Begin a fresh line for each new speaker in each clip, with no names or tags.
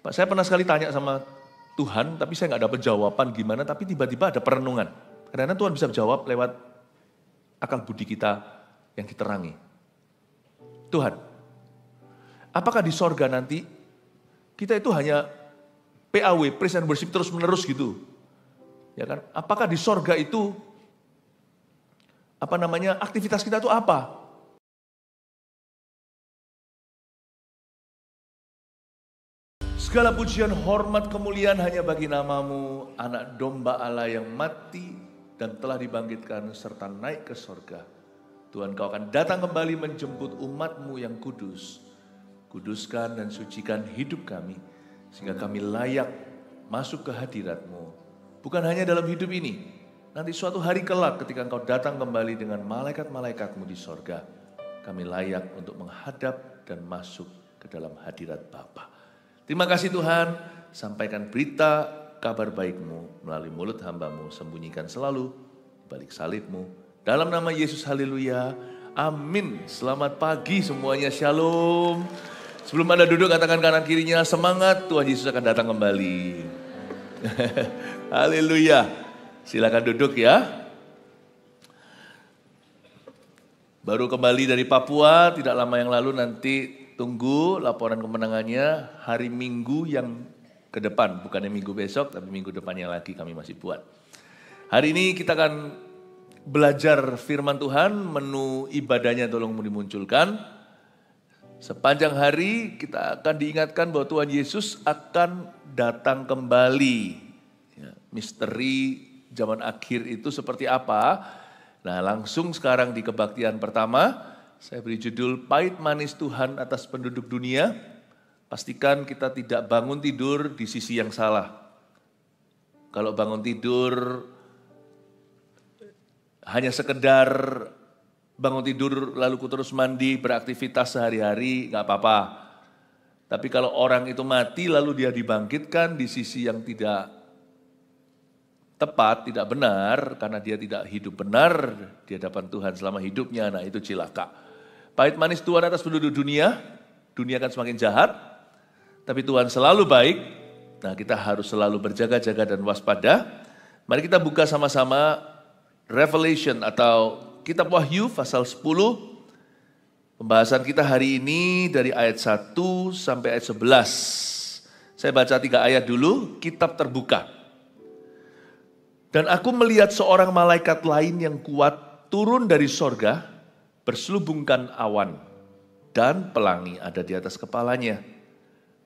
Pak, saya pernah sekali tanya sama Tuhan, tapi saya nggak dapat jawaban gimana, tapi tiba-tiba ada perenungan. Karena Tuhan bisa jawab lewat akal budi kita yang diterangi. Tuhan, apakah di sorga nanti kita itu hanya PAW, praise and worship terus menerus gitu? Ya kan? Apakah di sorga itu aktivitas kita itu apa? Segala pujian, hormat, kemuliaan hanya bagi namamu, anak domba Allah yang mati dan telah dibangkitkan serta naik ke sorga. Tuhan, kau akan datang kembali menjemput umatmu yang kudus. Kuduskan dan sucikan hidup kami, sehingga kami layak masuk ke hadirat-Mu. Bukan hanya dalam hidup ini, nanti suatu hari kelak ketika Engkau datang kembali dengan malaikat-malaikat-Mu di sorga, kami layak untuk menghadap dan masuk ke dalam hadirat Bapa. Terima kasih Tuhan, sampaikan berita kabar baik-Mu melalui mulut hamba-Mu, sembunyikan selalu di balik salib-Mu. Dalam nama Yesus, haleluya, amin. Selamat pagi semuanya, shalom. Sebelum Anda duduk, katakan kanan kirinya, semangat, Tuhan Yesus akan datang kembali. Haleluya. Silakan duduk ya. Baru kembali dari Papua, tidak lama yang lalu, nanti tunggu laporan kemenangannya hari Minggu yang ke depan. Bukannya minggu besok, tapi minggu depannya lagi kami masih buat. Hari ini kita akan belajar firman Tuhan, menu ibadahnya tolong dimunculkan. Sepanjang hari kita akan diingatkan bahwa Tuhan Yesus akan datang kembali. Ya, misteri zaman akhir itu seperti apa? Nah, langsung sekarang di kebaktian pertama, saya beri judul Pahit Manis Tuhan atas penduduk dunia. Pastikan kita tidak bangun tidur di sisi yang salah. Kalau bangun tidur hanya sekedar bangun tidur lalu terus mandi, beraktivitas sehari-hari, gak apa-apa. Tapi kalau orang itu mati lalu dia dibangkitkan di sisi yang tidak tepat, tidak benar, karena dia tidak hidup benar di hadapan Tuhan selama hidupnya, nah itu cilaka. Pahit manis Tuhan atas penduduk dunia, dunia akan semakin jahat, tapi Tuhan selalu baik. Nah, kita harus selalu berjaga-jaga dan waspada. Mari kita buka sama-sama Revelation atau Kitab Wahyu pasal 10, pembahasan kita hari ini dari ayat 1 sampai ayat 11. Saya baca 3 ayat dulu, kitab terbuka. Dan aku melihat seorang malaikat lain yang kuat turun dari sorga, berselubungkan awan, dan pelangi ada di atas kepalanya.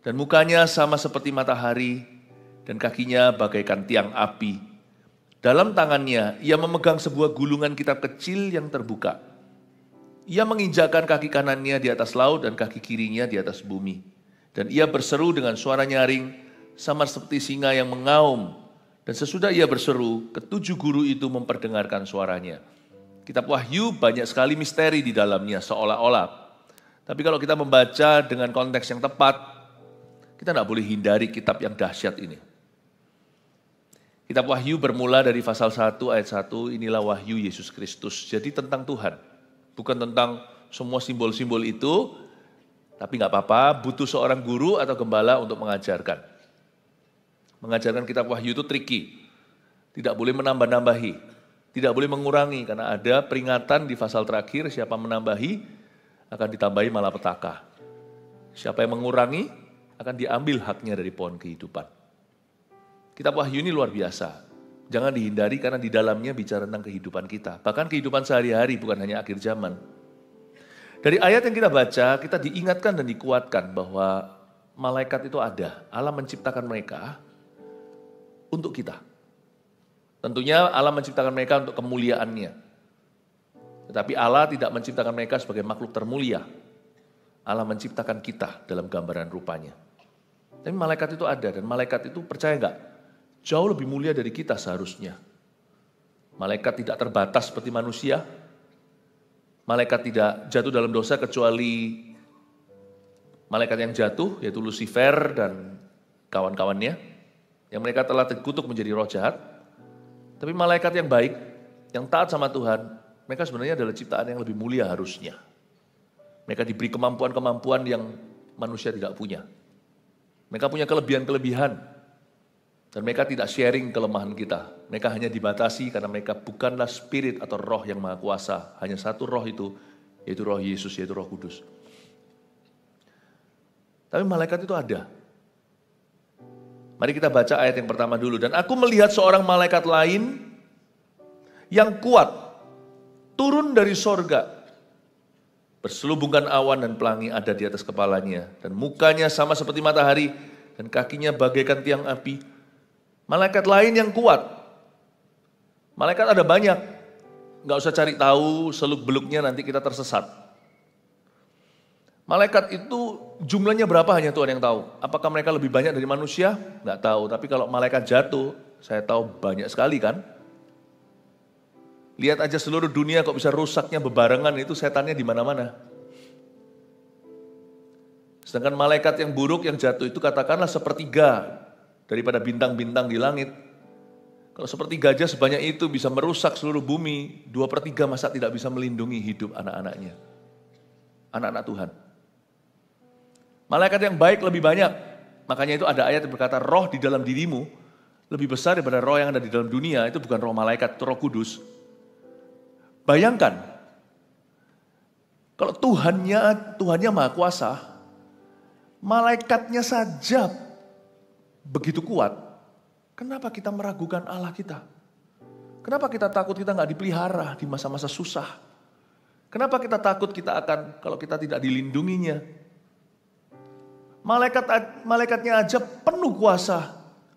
Dan mukanya sama seperti matahari, dan kakinya bagaikan tiang api. Dalam tangannya, ia memegang sebuah gulungan kitab kecil yang terbuka. Ia menginjakkan kaki kanannya di atas laut dan kaki kirinya di atas bumi. Dan ia berseru dengan suara nyaring, sama seperti singa yang mengaum. Dan sesudah ia berseru, ketujuh guru itu memperdengarkan suaranya. Kitab Wahyu banyak sekali misteri di dalamnya, seolah-olah. Tapi kalau kita membaca dengan konteks yang tepat, kita tidak boleh hindari kitab yang dahsyat ini. Kitab Wahyu bermula dari pasal 1 ayat 1, inilah wahyu Yesus Kristus. Jadi tentang Tuhan, bukan tentang semua simbol-simbol itu, tapi nggak apa-apa, butuh seorang guru atau gembala untuk mengajarkan. Mengajarkan kitab Wahyu itu tricky, tidak boleh menambah-nambahi, tidak boleh mengurangi, karena ada peringatan di pasal terakhir, siapa menambahi akan ditambahi malapetaka. Siapa yang mengurangi akan diambil haknya dari pohon kehidupan. Kitab Wahyu ini luar biasa. Jangan dihindari karena di dalamnya bicara tentang kehidupan kita. Bahkan kehidupan sehari-hari bukan hanya akhir zaman. Dari ayat yang kita baca, kita diingatkan dan dikuatkan bahwa malaikat itu ada. Allah menciptakan mereka untuk kita. Tentunya Allah menciptakan mereka untuk kemuliaannya. Tetapi Allah tidak menciptakan mereka sebagai makhluk termulia. Allah menciptakan kita dalam gambaran rupanya. Tapi malaikat itu ada dan malaikat itu percaya enggak? Jauh lebih mulia dari kita seharusnya. Malaikat tidak terbatas seperti manusia. Malaikat tidak jatuh dalam dosa kecuali malaikat yang jatuh, yaitu Lucifer dan kawan-kawannya. Yang mereka telah terkutuk menjadi roh jahat. Tapi malaikat yang baik, yang taat sama Tuhan, mereka sebenarnya adalah ciptaan yang lebih mulia harusnya. Mereka diberi kemampuan-kemampuan yang manusia tidak punya. Mereka punya kelebihan-kelebihan. Dan mereka tidak sharing kelemahan kita. Mereka hanya dibatasi karena mereka bukanlah spirit atau roh yang maha kuasa. Hanya satu roh itu, yaitu roh Yesus, yaitu roh kudus. Tapi malaikat itu ada. Mari kita baca ayat yang pertama dulu. Dan aku melihat seorang malaikat lain yang kuat turun dari sorga. Berselubungkan awan dan pelangi ada di atas kepalanya. Dan mukanya sama seperti matahari dan kakinya bagaikan tiang api. Malaikat lain yang kuat. Malaikat ada banyak. Nggak usah cari tahu seluk-beluknya, nanti kita tersesat. Malaikat itu jumlahnya berapa hanya Tuhan yang tahu. Apakah mereka lebih banyak dari manusia? Nggak tahu. Tapi kalau malaikat jatuh, saya tahu banyak sekali kan. Lihat aja seluruh dunia kok bisa rusaknya bebarengan, itu setannya di mana-mana. Sedangkan malaikat yang buruk yang jatuh itu katakanlah sepertiga daripada bintang-bintang di langit. Kalau sepertiga aja sebanyak itu bisa merusak seluruh bumi, 2/3 masa tidak bisa melindungi hidup anak-anaknya. Anak-anak Tuhan. Malaikat yang baik lebih banyak. Makanya itu ada ayat yang berkata roh di dalam dirimu lebih besar daripada roh yang ada di dalam dunia. Itu bukan roh malaikat, itu roh kudus. Bayangkan, kalau Tuhannya maha kuasa, malaikatnya saja begitu kuat, kenapa kita meragukan Allah kita? Kenapa kita takut kita nggak dipelihara di masa-masa susah? Kenapa kita takut kita akan, kalau kita tidak dilindunginya? Malaikatnya aja penuh kuasa,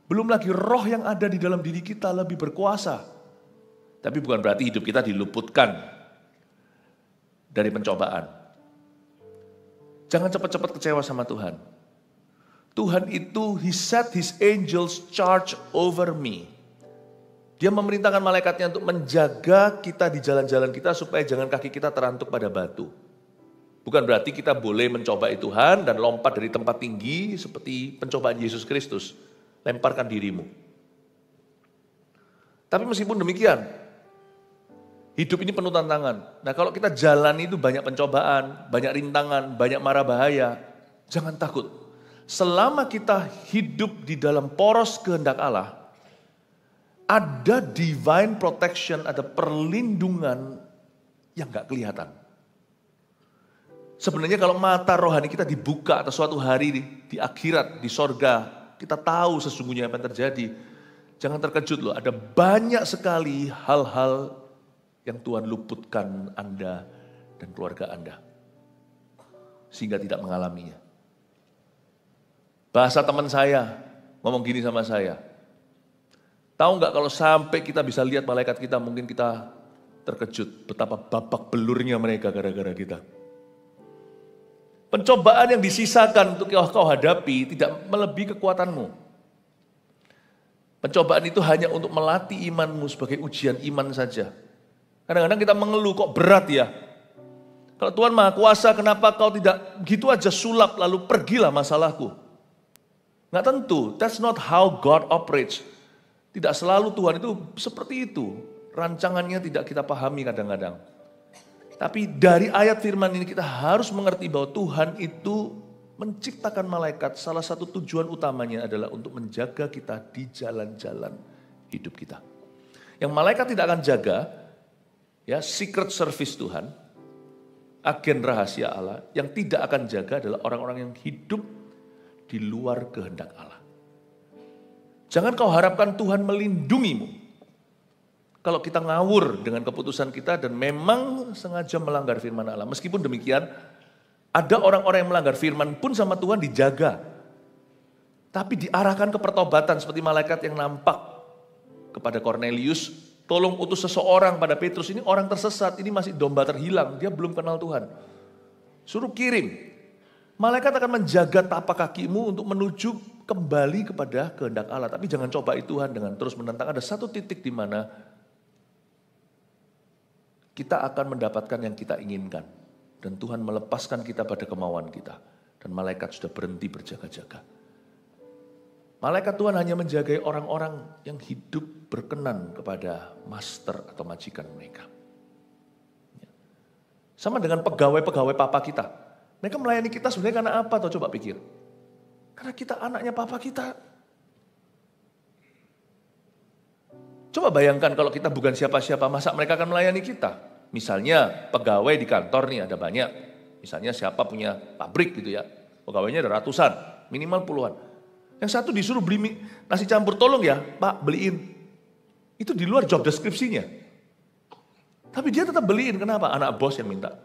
belum lagi roh yang ada di dalam diri kita lebih berkuasa. Tapi bukan berarti hidup kita diluputkan dari pencobaan. Jangan cepat-cepat kecewa sama Tuhan. Tuhan itu, He set His angels charge over me. Dia memerintahkan malaikatnya untuk menjaga kita di jalan-jalan kita supaya jangan kaki kita terantuk pada batu. Bukan berarti kita boleh mencobai Tuhan dan lompat dari tempat tinggi seperti pencobaan Yesus Kristus. Lemparkan dirimu. Tapi meskipun demikian, hidup ini penuh tantangan. Nah kalau kita jalan itu banyak pencobaan, banyak rintangan, banyak mara bahaya, jangan takut. Selama kita hidup di dalam poros kehendak Allah, ada divine protection, ada perlindungan yang gak kelihatan. Sebenarnya kalau mata rohani kita dibuka atau suatu hari di akhirat, di sorga, kita tahu sesungguhnya apa yang terjadi. Jangan terkejut loh, ada banyak sekali hal-hal yang Tuhan luputkan Anda dan keluarga Anda. Sehingga tidak mengalaminya. Bahasa teman saya, ngomong gini sama saya. Tahu nggak kalau sampai kita bisa lihat malaikat kita, mungkin kita terkejut betapa babak belurnya mereka gara-gara kita. Pencobaan yang disisakan untuk kau hadapi tidak melebihi kekuatanmu. Pencobaan itu hanya untuk melatih imanmu sebagai ujian iman saja. Kadang-kadang kita mengeluh, kok berat ya. Kalau Tuhan Maha Kuasa, kenapa kau tidak gitu aja sulap lalu pergilah masalahku. Nggak tentu, that's not how God operates. Tidak selalu Tuhan itu seperti itu. Rancangannya tidak kita pahami kadang-kadang. Tapi dari ayat firman ini kita harus mengerti bahwa Tuhan itu menciptakan malaikat. Salah satu tujuan utamanya adalah untuk menjaga kita di jalan-jalan hidup kita. Yang malaikat tidak akan jaga, ya secret service Tuhan, agen rahasia Allah. Yang tidak akan jaga adalah orang-orang yang hidup di luar kehendak Allah. Jangan kau harapkan Tuhan melindungimu. Kalau kita ngawur dengan keputusan kita dan memang sengaja melanggar firman Allah. Meskipun demikian, ada orang-orang yang melanggar firman pun sama Tuhan dijaga. Tapi diarahkan ke pertobatan seperti malaikat yang nampak kepada Cornelius. Tolong utus seseorang pada Petrus, ini orang tersesat, ini masih domba terhilang, dia belum kenal Tuhan. Suruh kirim. Malaikat akan menjaga tapak kakimu untuk menuju kembali kepada kehendak Allah. Tapi jangan cobai Tuhan dengan terus menentang. Ada satu titik di mana kita akan mendapatkan yang kita inginkan. Dan Tuhan melepaskan kita pada kemauan kita. Dan malaikat sudah berhenti berjaga-jaga. Malaikat Tuhan hanya menjagai orang-orang yang hidup berkenan kepada master atau majikan mereka. Sama dengan pegawai-pegawai papa kita. Mereka melayani kita sebenarnya karena apa? Coba pikir. Karena kita anaknya papa kita. Coba bayangkan kalau kita bukan siapa-siapa, masa mereka akan melayani kita? Misalnya pegawai di kantor nih ada banyak. Misalnya siapa punya pabrik gitu ya. Pegawainya ada ratusan, minimal puluhan. Yang satu disuruh beli nasi campur, tolong ya Pak beliin. Itu di luar job deskripsinya. Tapi dia tetap beliin, kenapa? Anak bos yang minta.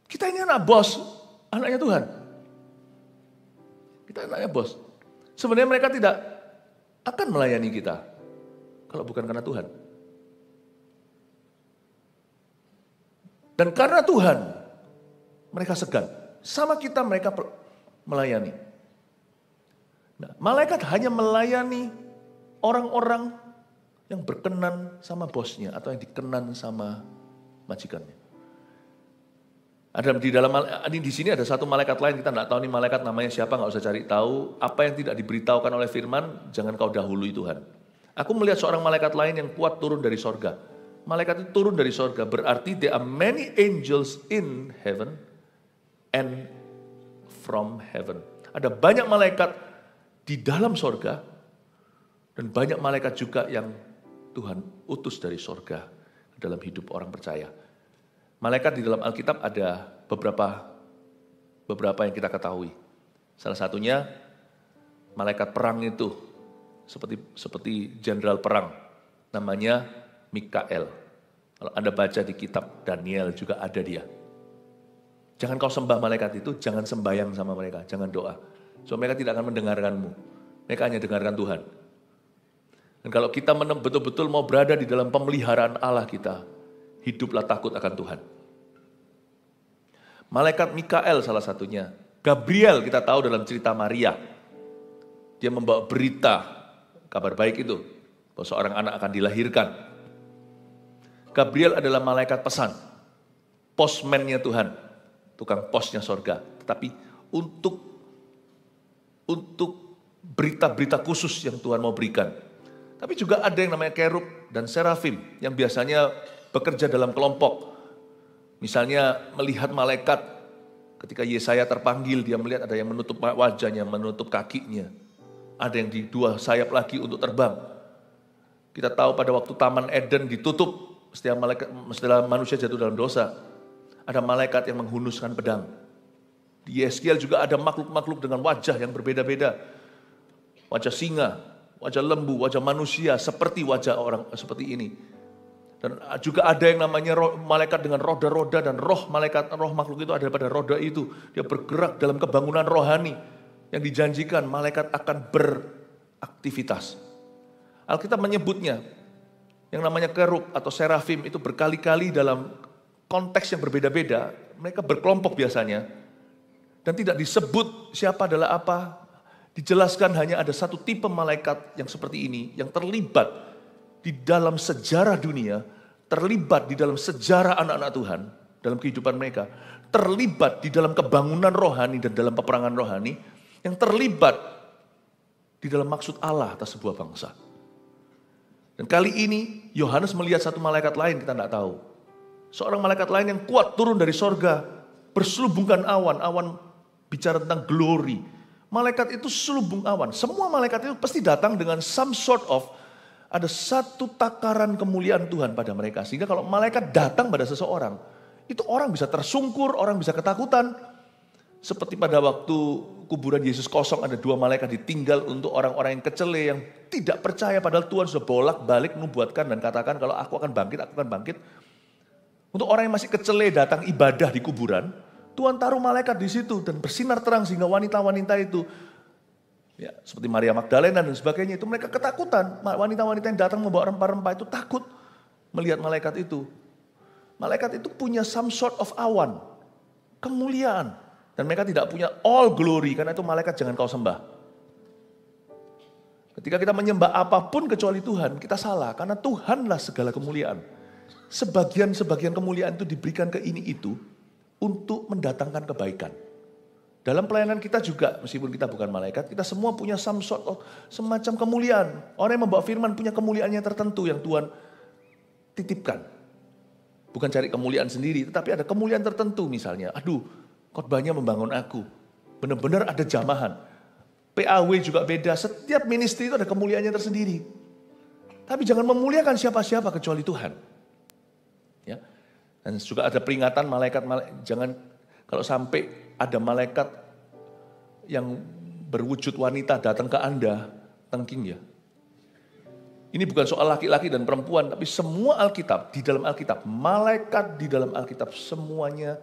Kita ini anak bos, anaknya Tuhan. Kita anaknya bos. Sebenarnya mereka tidak akan melayani kita kalau bukan karena Tuhan. Dan karena Tuhan, mereka segan. Sama kita mereka melayani. Nah, malaikat hanya melayani orang-orang yang berkenan sama bosnya atau yang dikenan sama majikannya. Ada di sini ada satu malaikat lain, kita nggak tahu nih malaikat namanya siapa, nggak usah cari tahu. Apa yang tidak diberitahukan oleh firman, jangan kau dahului Tuhan. Aku melihat seorang malaikat lain yang kuat turun dari sorga. Malaikat itu turun dari sorga, berarti there are many angels in heaven and from heaven. Ada banyak malaikat di dalam sorga, dan banyak malaikat juga yang Tuhan utus dari sorga dalam hidup orang percaya. Malaikat di dalam Alkitab ada beberapa yang kita ketahui. Salah satunya malaikat perang itu seperti jenderal perang, namanya Mikael. Kalau Anda baca di kitab Daniel juga ada dia. Jangan kau sembah malaikat itu, jangan sembahyang sama mereka, jangan doa. So mereka tidak akan mendengarkanmu. Mereka hanya dengarkan Tuhan. Dan kalau kita betul-betul mau berada di dalam pemeliharaan Allah kita, hiduplah takut akan Tuhan. Malaikat Mikael salah satunya. Gabriel kita tahu dalam cerita Maria. Dia membawa berita, kabar baik itu, bahwa seorang anak akan dilahirkan. Gabriel adalah malaikat pesan, postman-nya Tuhan, tukang posnya sorga. Tetapi untuk berita-berita khusus yang Tuhan mau berikan. Tapi juga ada yang namanya kerub dan serafim yang biasanya bekerja dalam kelompok. Misalnya melihat malaikat ketika Yesaya terpanggil, dia melihat ada yang menutup wajahnya, menutup kakinya. Ada yang di dua sayap lagi untuk terbang. Kita tahu pada waktu Taman Eden ditutup setelah manusia jatuh dalam dosa. Ada malaikat yang menghunuskan pedang. Di Yeskiel juga ada makhluk-makhluk dengan wajah yang berbeda-beda. Wajah singa, wajah lembu, wajah manusia seperti wajah orang seperti ini. Dan juga ada yang namanya malaikat dengan roda-roda dan roh makhluk itu ada pada roda itu. Dia bergerak dalam kebangunan rohani yang dijanjikan malaikat akan beraktivitas. Alkitab menyebutnya yang namanya kerub atau serafim itu berkali-kali dalam konteks yang berbeda-beda. Mereka berkelompok biasanya dan tidak disebut siapa adalah apa. Dijelaskan hanya ada satu tipe malaikat yang seperti ini yang terlibat di dalam sejarah dunia, terlibat di dalam sejarah anak-anak Tuhan, dalam kehidupan mereka, terlibat di dalam kebangunan rohani dan dalam peperangan rohani, yang terlibat di dalam maksud Allah atas sebuah bangsa. Dan kali ini Yohanes melihat satu malaikat lain, kita tidak tahu. Seorang malaikat lain yang kuat turun dari sorga, berselubungkan awan, awan bicara tentang glory. Malaikat itu selubung awan, semua malaikat itu pasti datang dengan some sort of ada satu takaran kemuliaan Tuhan pada mereka. Sehingga kalau malaikat datang pada seseorang, itu orang bisa tersungkur, orang bisa ketakutan. Seperti pada waktu kuburan Yesus kosong, ada dua malaikat ditinggal untuk orang-orang yang kecele, yang tidak percaya padahal Tuhan sudah bolak-balik nubuatkan dan katakan kalau aku akan bangkit, aku akan bangkit. Untuk orang yang masih kecele datang ibadah di kuburan, Tuhan taruh malaikat di situ dan bersinar terang sehingga wanita-wanita itu, ya, seperti Maria Magdalena dan sebagainya itu mereka ketakutan. Wanita-wanita yang datang membawa rempah-rempah itu takut melihat malaikat itu. Malaikat itu punya some sort of awan, kemuliaan. Dan mereka tidak punya all glory, karena itu malaikat jangan kau sembah. Ketika kita menyembah apapun kecuali Tuhan, kita salah. Karena Tuhanlah segala kemuliaan. Sebagian-sebagian kemuliaan itu diberikan ke ini itu untuk mendatangkan kebaikan. Dalam pelayanan kita juga, meskipun kita bukan malaikat, kita semua punya some sort of semacam kemuliaan. Orang yang membawa firman punya kemuliaannya tertentu yang Tuhan titipkan. Bukan cari kemuliaan sendiri, tetapi ada kemuliaan tertentu misalnya. Aduh, khotbahnya membangun aku. Benar-benar ada jamahan. PAW juga beda, setiap ministry itu ada kemuliaannya tersendiri. Tapi jangan memuliakan siapa-siapa kecuali Tuhan. Ya. Dan juga ada peringatan malaikat, jangan kalau sampai ada malaikat yang berwujud wanita datang ke Anda, tengking ya. Ini bukan soal laki-laki dan perempuan, tapi semua Alkitab, di dalam Alkitab, malaikat di dalam Alkitab semuanya,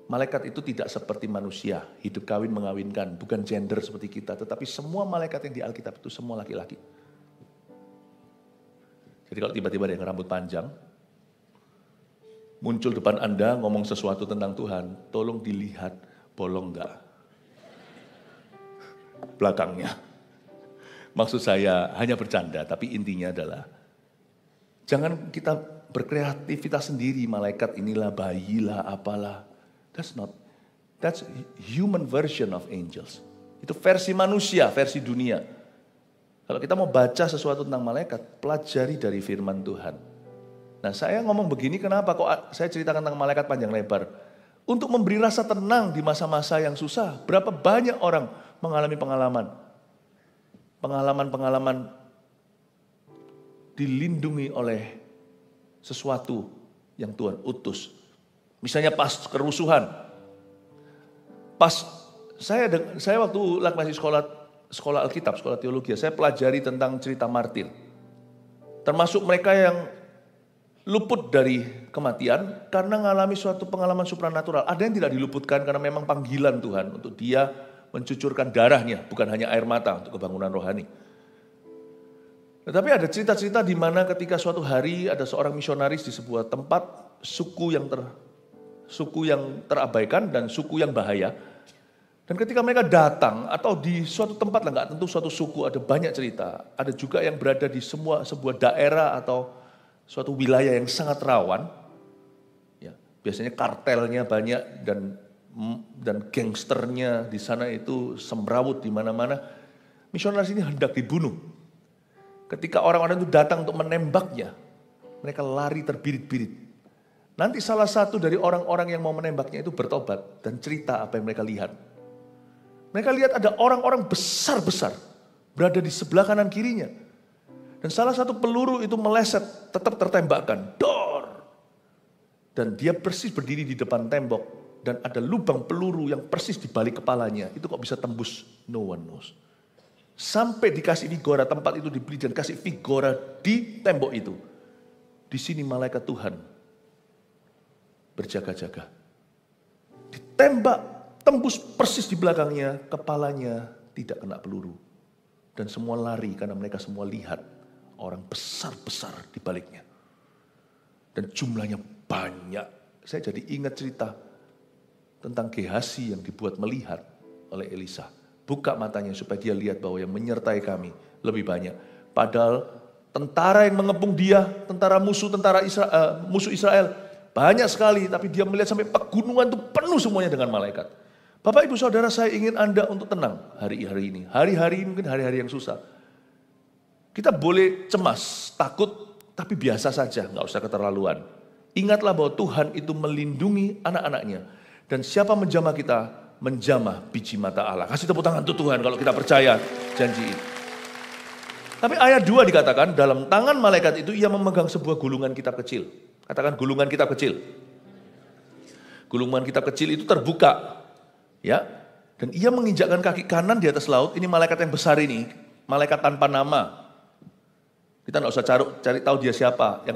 malaikat itu tidak seperti manusia, hidup kawin mengawinkan, bukan gender seperti kita, tetapi semua malaikat yang di Alkitab itu semua laki-laki. Jadi kalau tiba-tiba ada yang rambut panjang, muncul depan Anda ngomong sesuatu tentang Tuhan, tolong dilihat bolong enggak belakangnya. Maksud saya hanya bercanda, tapi intinya adalah jangan kita berkreativitas sendiri, malaikat inilah, bayilah, apalah. That's human version of angels. Itu versi manusia, versi dunia. Kalau kita mau baca sesuatu tentang malaikat, pelajari dari firman Tuhan. Nah, saya ngomong begini kenapa kok saya ceritakan tentang malaikat panjang lebar? Untuk memberi rasa tenang di masa-masa yang susah. Berapa banyak orang mengalami pengalaman dilindungi oleh sesuatu yang Tuhan utus. Misalnya pas kerusuhan. Pas saya waktu masih sekolah Alkitab, sekolah teologi, saya pelajari tentang cerita martir. Termasuk mereka yang luput dari kematian karena mengalami suatu pengalaman supranatural. Ada yang tidak diluputkan karena memang panggilan Tuhan untuk dia mencucurkan darahnya, bukan hanya air mata untuk kebangunan rohani. Tetapi ada cerita-cerita di mana ketika suatu hari ada seorang misionaris di sebuah tempat, suku yang terabaikan dan suku yang bahaya. Dan ketika mereka datang atau di suatu tempat lah, nggak tentu suatu suku, ada banyak cerita. Ada juga yang berada di sebuah daerah atau suatu wilayah yang sangat rawan. Ya, biasanya kartelnya banyak dan gangsternya di sana itu semrawut di mana-mana. Misionaris ini hendak dibunuh. Ketika orang-orang itu datang untuk menembaknya, mereka lari terbirit-birit. Nanti salah satu dari orang-orang yang mau menembaknya itu bertobat dan cerita apa yang mereka lihat. Mereka lihat ada orang-orang besar-besar berada di sebelah kanan kirinya. Dan salah satu peluru itu meleset, tetap tertembakkan. Dor! Dan dia persis berdiri di depan tembok. Dan ada lubang peluru yang persis di balik kepalanya. Itu kok bisa tembus? No one knows. Sampai dikasih figura, tempat itu dibeli dan kasih figura di tembok itu. Di sini malaikat Tuhan berjaga-jaga. Ditembak, tembus persis di belakangnya, kepalanya tidak kena peluru. Dan semua lari karena mereka semua lihat orang besar-besar di baliknya. Dan jumlahnya banyak. Saya jadi ingat cerita tentang Gehazi yang dibuat melihat oleh Elisa. Buka matanya supaya dia lihat bahwa yang menyertai kami lebih banyak. Padahal tentara yang mengepung dia, musuh Israel, banyak sekali. Tapi dia melihat sampai pegunungan itu penuh semuanya dengan malaikat. Bapak Ibu Saudara, saya ingin Anda untuk tenang hari-hari ini. Hari-hari ini mungkin hari-hari yang susah. Kita boleh cemas, takut, tapi biasa saja, nggak usah keterlaluan. Ingatlah bahwa Tuhan itu melindungi anak-anaknya. Dan siapa menjamah kita, menjamah biji mata Allah. Kasih tepuk tangan untuk Tuhan kalau kita percaya janji itu. Tapi ayat 2 dikatakan, dalam tangan malaikat itu ia memegang sebuah gulungan kitab kecil. Katakan gulungan kitab kecil. Gulungan kitab kecil itu terbuka. Ya, dan ia menginjakkan kaki kanan di atas laut. Ini malaikat yang besar ini, malaikat tanpa nama. Kita nggak usah cari tahu dia siapa.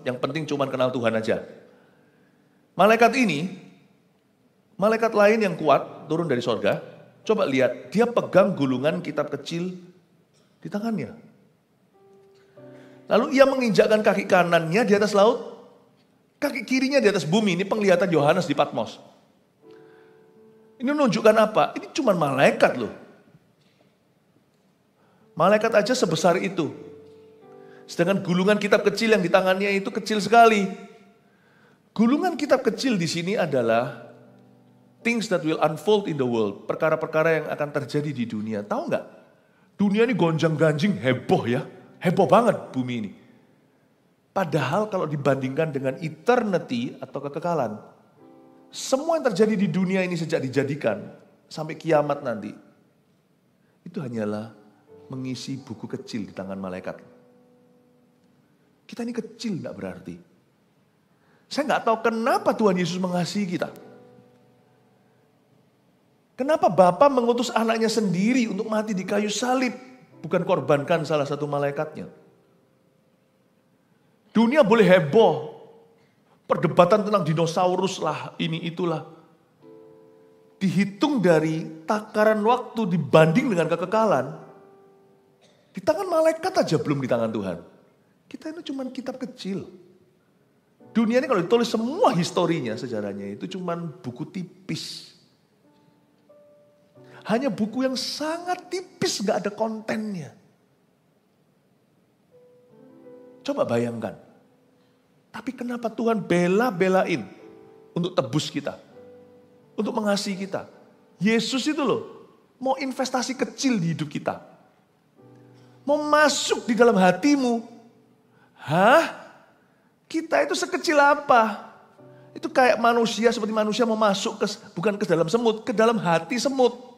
Yang penting cuma kenal Tuhan aja. Malaikat ini, malaikat lain yang kuat turun dari sorga. Coba lihat, dia pegang gulungan kitab kecil di tangannya. Lalu ia menginjakkan kaki kanannya di atas laut, kaki kirinya di atas bumi. Ini penglihatan Yohanes di Patmos. Ini menunjukkan apa? Ini cuma malaikat loh. Malaikat aja sebesar itu. Sedangkan gulungan kitab kecil yang di tangannya itu kecil sekali. Gulungan kitab kecil di sini adalah things that will unfold in the world. Perkara-perkara yang akan terjadi di dunia. Tahu nggak? Dunia ini gonjang-ganjing, heboh ya. Heboh banget bumi ini. Padahal kalau dibandingkan dengan eternity atau kekekalan, Semua yang terjadi di dunia ini sejak dijadikan sampai kiamat nanti, itu hanyalah mengisi buku kecil di tangan malaikat. Kita ini kecil, tidak berarti. Saya nggak tahu kenapa Tuhan Yesus mengasihi kita. Kenapa Bapa mengutus anaknya sendiri untuk mati di kayu salib, bukan korbankan salah satu malaikatnya. Dunia boleh heboh, perdebatan tentang dinosaurus lah, ini itulah. Dihitung dari takaran waktu dibanding dengan kekekalan, di tangan malaikat aja belum di tangan Tuhan. Kita ini cuma kitab kecil. Dunia ini kalau ditulis semua historinya, sejarahnya itu cuma buku tipis. Hanya buku yang sangat tipis, gak ada kontennya. Coba bayangkan. Tapi kenapa Tuhan bela-belain untuk tebus kita? Untuk mengasihi kita. Yesus itu loh, mau investasi kecil di hidup kita. Mau masuk di dalam hatimu. Hah? Kita itu sekecil apa? Itu kayak manusia, seperti manusia mau masuk bukan ke dalam semut, ke dalam hati semut.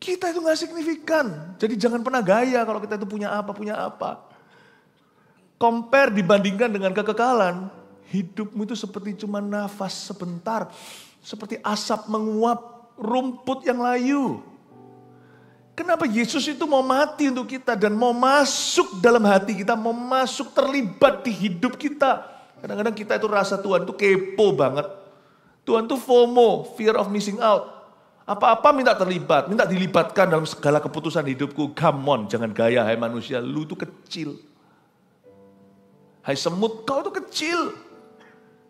Kita itu gak signifikan. Jadi jangan pernah gaya kalau kita itu punya apa. Compare dibandingkan dengan kekekalan. Hidupmu itu seperti cuma nafas sebentar. Seperti asap menguap, rumput yang layu. Kenapa Yesus itu mau mati untuk kita dan mau masuk dalam hati kita, mau masuk terlibat di hidup kita. Kadang-kadang kita itu rasa Tuhan itu kepo banget. Tuhan itu FOMO, fear of missing out. Apa-apa minta terlibat, minta dilibatkan dalam segala keputusan hidupku. Come on, jangan gaya, hai manusia, lu itu kecil. Hai semut, kau itu kecil.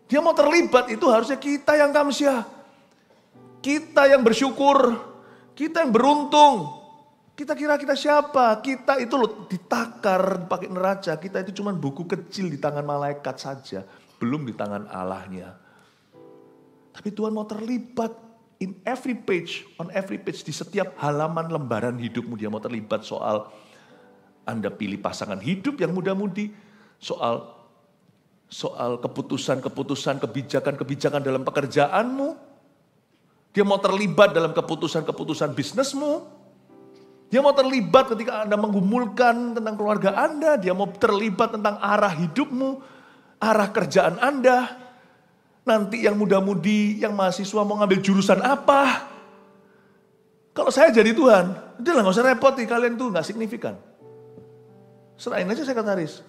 Dia mau terlibat, itu harusnya kita yang kamsyah. Kita yang bersyukur, kita yang beruntung. Kita kira kita siapa? Kita itu loh ditakar pakai neraca. Kita itu cuma buku kecil di tangan malaikat saja. Belum di tangan Allahnya. Tapi Tuhan mau terlibat in every page, on every page. Di setiap halaman lembaran hidupmu dia mau terlibat soal Anda pilih pasangan hidup yang muda-mudi. Soal keputusan-keputusan, kebijakan-kebijakan dalam pekerjaanmu. Dia mau terlibat dalam keputusan-keputusan bisnismu. Dia mau terlibat ketika Anda menggumulkan tentang keluarga Anda. Dia mau terlibat tentang arah hidupmu, arah kerjaan Anda. Nanti yang muda-mudi, yang mahasiswa mau ngambil jurusan apa. Kalau saya jadi Tuhan, udah lah gak usah repot nih, kalian tuh gak signifikan. Serahin aja sekretaris.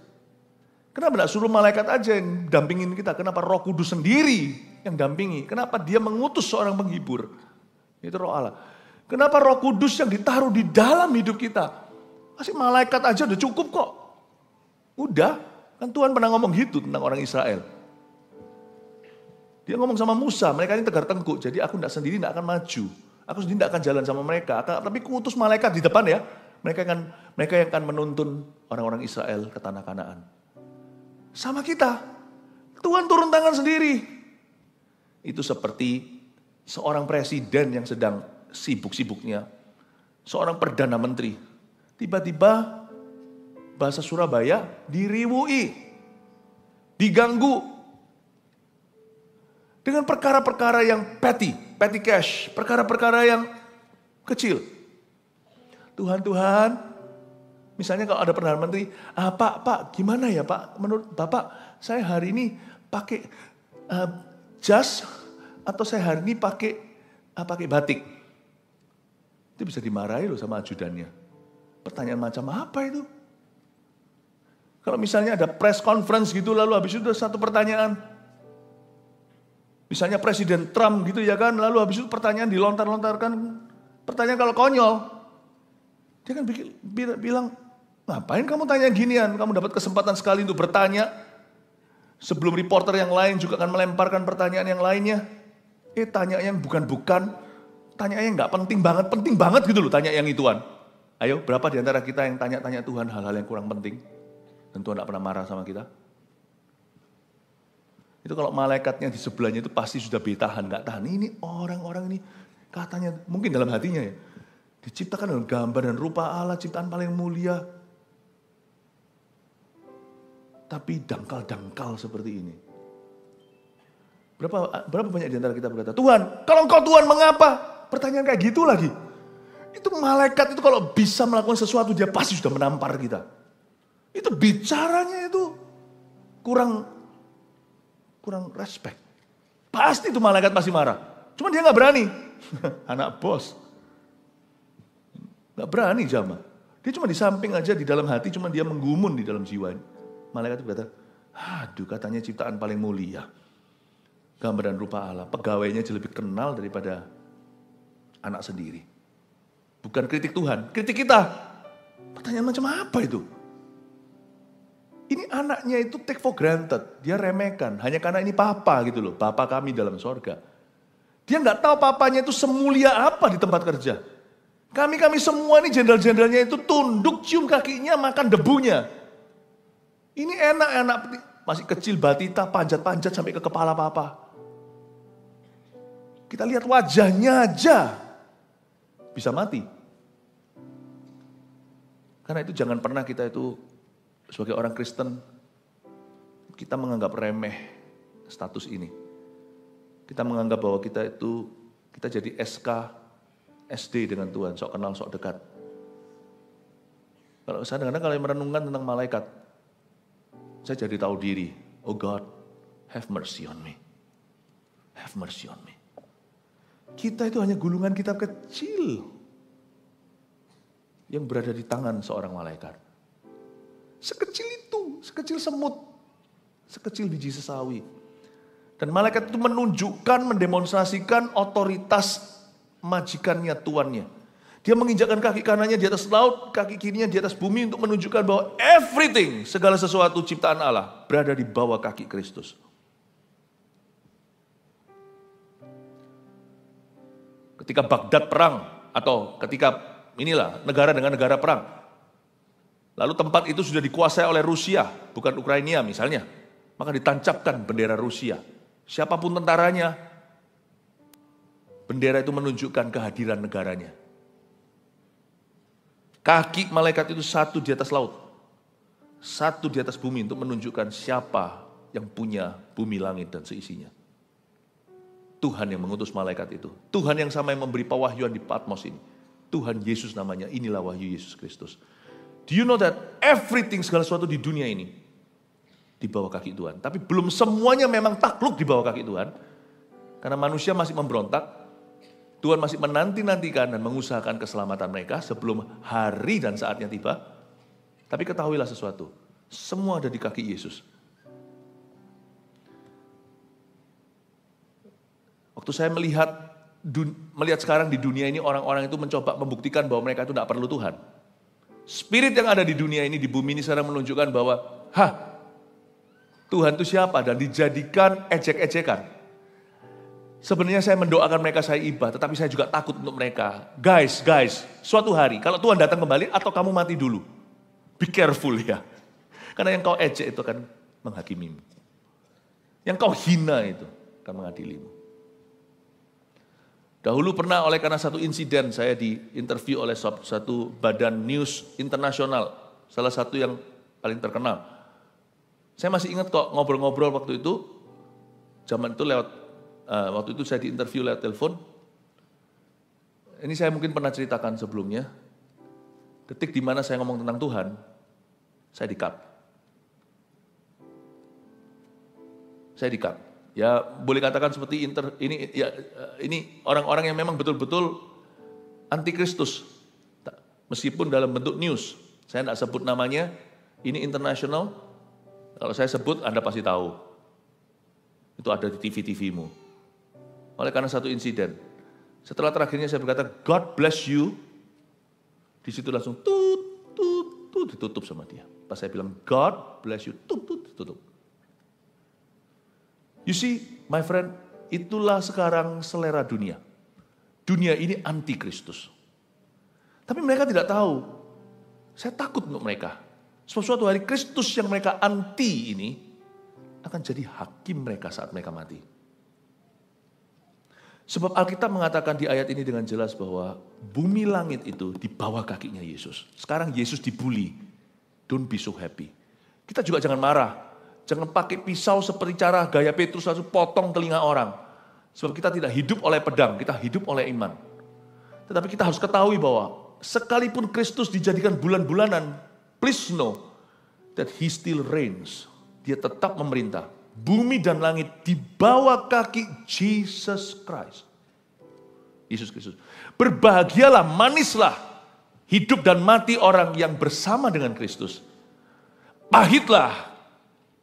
Kenapa gak suruh malaikat aja yang dampingin kita? Kenapa Roh Kudus sendiri yang dampingi? Kenapa dia mengutus seorang penghibur? Itu Roh Allah. Kenapa Roh Kudus yang ditaruh di dalam hidup kita? Masih malaikat aja udah cukup kok. Udah, kan Tuhan pernah ngomong gitu tentang orang Israel. Dia ngomong sama Musa, mereka ini tegar tengkuk, jadi aku sendiri tidak akan maju. Aku sendiri tidak akan jalan sama mereka. Tapi kuutus malaikat di depan ya. Mereka yang akan menuntun orang-orang Israel ke tanah Kanaan. Sama kita. Tuhan turun tangan sendiri. Itu seperti seorang presiden yang sedang sibuk-sibuknya. Seorang perdana menteri. Tiba-tiba bahasa Surabaya diriwui. Diganggu. Dengan perkara-perkara yang petty cash. Perkara-perkara yang kecil. Tuhan, misalnya kalau ada Perdana Menteri, Pak, gimana ya Pak? Menurut Bapak, saya hari ini pakai jas atau saya hari ini pakai batik? Itu bisa dimarahi loh sama ajudannya. Pertanyaan macam apa itu? Kalau misalnya ada press conference gitu, lalu habis itu satu pertanyaan. Misalnya Presiden Trump gitu ya kan, lalu habis itu pertanyaan dilontar-lontarkan. Pertanyaan kalau konyol. Dia kan bilang, ngapain kamu tanya ginian? Kamu dapat kesempatan sekali untuk bertanya. Sebelum reporter yang lain juga akan melemparkan pertanyaan yang lainnya. Tanya yang bukan-bukan. Tanya yang gak penting banget gitu loh tanya yang ituan. Ayo, berapa di antara kita yang tanya-tanya Tuhan hal-hal yang kurang penting? Dan Tuhan gak pernah marah sama kita. Itu kalau malaikatnya di sebelahnya itu pasti sudah betahan, gak tahan. Ini orang-orang ini katanya, mungkin dalam hatinya ya. Diciptakan dengan gambar dan rupa Allah, ciptaan paling mulia. Tapi dangkal-dangkal seperti ini. Berapa banyak di antara kita berkata, Tuhan, kalau Engkau Tuhan mengapa? Pertanyaan kayak gitu lagi. Itu malaikat itu kalau bisa melakukan sesuatu dia pasti sudah menampar kita. Itu bicaranya itu kurang respect. Pasti itu malaikat pasti marah. Cuma dia nggak berani. Anak bos. Nggak berani jamaah. Dia cuma di samping aja di dalam hati, cuma dia menggumun di dalam jiwa. Malaikat itu berkata, aduh katanya ciptaan paling mulia. Gambar dan rupa Allah. Pegawainya aja lebih kenal daripada anak sendiri. Bukan kritik Tuhan, kritik kita. Pertanyaan macam apa itu? Ini anaknya itu take for granted. Dia remehkan. Hanya karena ini papa gitu loh. Bapa kami dalam sorga. Dia nggak tahu papanya itu semulia apa di tempat kerja. Kami semua ini jenderal-jenderalnya itu tunduk, cium kakinya, makan debunya. Ini enak-enak. Masih kecil batita, panjat-panjat sampai ke kepala papa. Kita lihat wajahnya aja bisa mati. Karena itu jangan pernah kita itu sebagai orang Kristen, kita menganggap remeh status ini. Kita menganggap bahwa kita jadi SK, SD dengan Tuhan, sok kenal, sok dekat. Kalau saya kadang-kadang kalau merenungkan tentang malaikat, saya jadi tahu diri. Oh God, have mercy on me. Have mercy on me. Kita itu hanya gulungan kitab kecil yang berada di tangan seorang malaikat. Sekecil itu, sekecil semut, sekecil biji sesawi. Dan malaikat itu menunjukkan, mendemonstrasikan otoritas majikannya, tuannya. Dia menginjakkan kaki kanannya di atas laut, kaki kirinya di atas bumi untuk menunjukkan bahwa everything, segala sesuatu ciptaan Allah berada di bawah kaki Kristus. Ketika Baghdad perang atau ketika negara dengan negara perang. Lalu tempat itu sudah dikuasai oleh Rusia, bukan Ukraina misalnya. Maka ditancapkan bendera Rusia. Siapapun tentaranya, bendera itu menunjukkan kehadiran negaranya. Kaki malaikat itu satu di atas laut, satu di atas bumi untuk menunjukkan siapa yang punya bumi, langit, dan seisinya. Tuhan yang mengutus malaikat itu. Tuhan yang sama yang memberi pewahyuan di Patmos ini. Tuhan Yesus namanya, inilah wahyu Yesus Kristus. Do you know that everything, segala sesuatu di dunia ini di bawah kaki Tuhan. Tapi belum semuanya memang takluk di bawah kaki Tuhan. Karena manusia masih memberontak. Tuhan masih menanti-nantikan dan mengusahakan keselamatan mereka sebelum hari dan saatnya tiba. Tapi ketahuilah sesuatu, semua ada di kaki Yesus. Waktu saya melihat sekarang di dunia ini orang-orang itu mencoba membuktikan bahwa mereka itu tidak perlu Tuhan. Spirit yang ada di dunia ini, di bumi ini sekarang menunjukkan bahwa, Tuhan itu siapa? Dan dijadikan ejek-ejekan. Sebenarnya saya mendoakan mereka, saya ibah, tetapi saya juga takut untuk mereka. Guys, suatu hari kalau Tuhan datang kembali atau kamu mati dulu. Be careful ya. Karena yang kau ejek itu akan menghakimimu. Yang kau hina itu akan mengadilimu. Dahulu pernah karena satu insiden saya diinterview oleh satu badan news internasional. Salah satu yang paling terkenal. Saya masih ingat kok ngobrol-ngobrol waktu itu. Zaman itu waktu itu saya diinterview lewat telepon. Ini saya mungkin pernah ceritakan sebelumnya. Detik di mana saya ngomong tentang Tuhan, saya di-cut. Saya di-cut. Ya boleh katakan seperti ini orang-orang yang memang betul-betul antikristus. Meskipun dalam bentuk news. Saya tidak sebut namanya, ini internasional. Kalau saya sebut Anda pasti tahu. Itu ada di TV-TV-mu. Oleh karena satu insiden. Setelah terakhirnya saya berkata, God bless you. Di situ langsung ditutup sama dia. Pas saya bilang, God bless you, ditutup. You see, my friend, itulah sekarang selera dunia. Dunia ini anti-Kristus. Tapi mereka tidak tahu. Saya takut untuk mereka. Suatu hari Kristus yang mereka anti ini akan jadi hakim mereka saat mereka mati. Sebab Alkitab mengatakan di ayat ini dengan jelas bahwa bumi langit itu di bawah kakinya Yesus. Sekarang Yesus dibully. Don't be so happy. Kita juga jangan marah. Jangan pakai pisau seperti cara gaya Petrus lalu potong telinga orang. Sebab kita tidak hidup oleh pedang, kita hidup oleh iman. Tetapi kita harus ketahui bahwa sekalipun Kristus dijadikan bulan-bulanan, please know that he still reigns. Dia tetap memerintah. Bumi dan langit di bawah kaki Jesus Christ. Yesus Kristus. Berbahagialah, manislah hidup dan mati orang yang bersama dengan Kristus. Pahitlah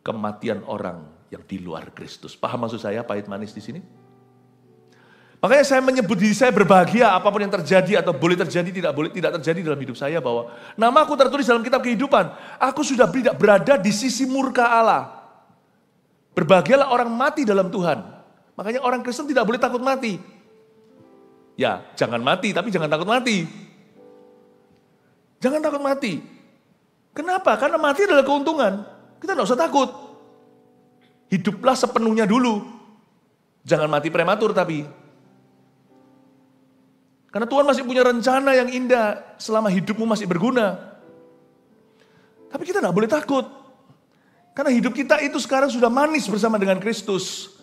kematian orang yang di luar Kristus. Paham maksud saya pahit manis di sini? Makanya saya menyebut diri saya berbahagia apapun yang terjadi atau boleh terjadi, tidak terjadi dalam hidup saya, bahwa nama aku tertulis dalam kitab kehidupan. Aku sudah tidak berada di sisi murka Allah. Berbahagialah orang mati dalam Tuhan. Makanya orang Kristen tidak boleh takut mati. Ya, jangan mati, tapi jangan takut mati. Jangan takut mati. Kenapa? Karena mati adalah keuntungan. Kita tidak usah takut. Hiduplah sepenuhnya dulu. Jangan mati prematur tapi. Karena Tuhan masih punya rencana yang indah selama hidupmu masih berguna. Tapi kita tidak boleh takut. Karena hidup kita itu sekarang sudah manis bersama dengan Kristus.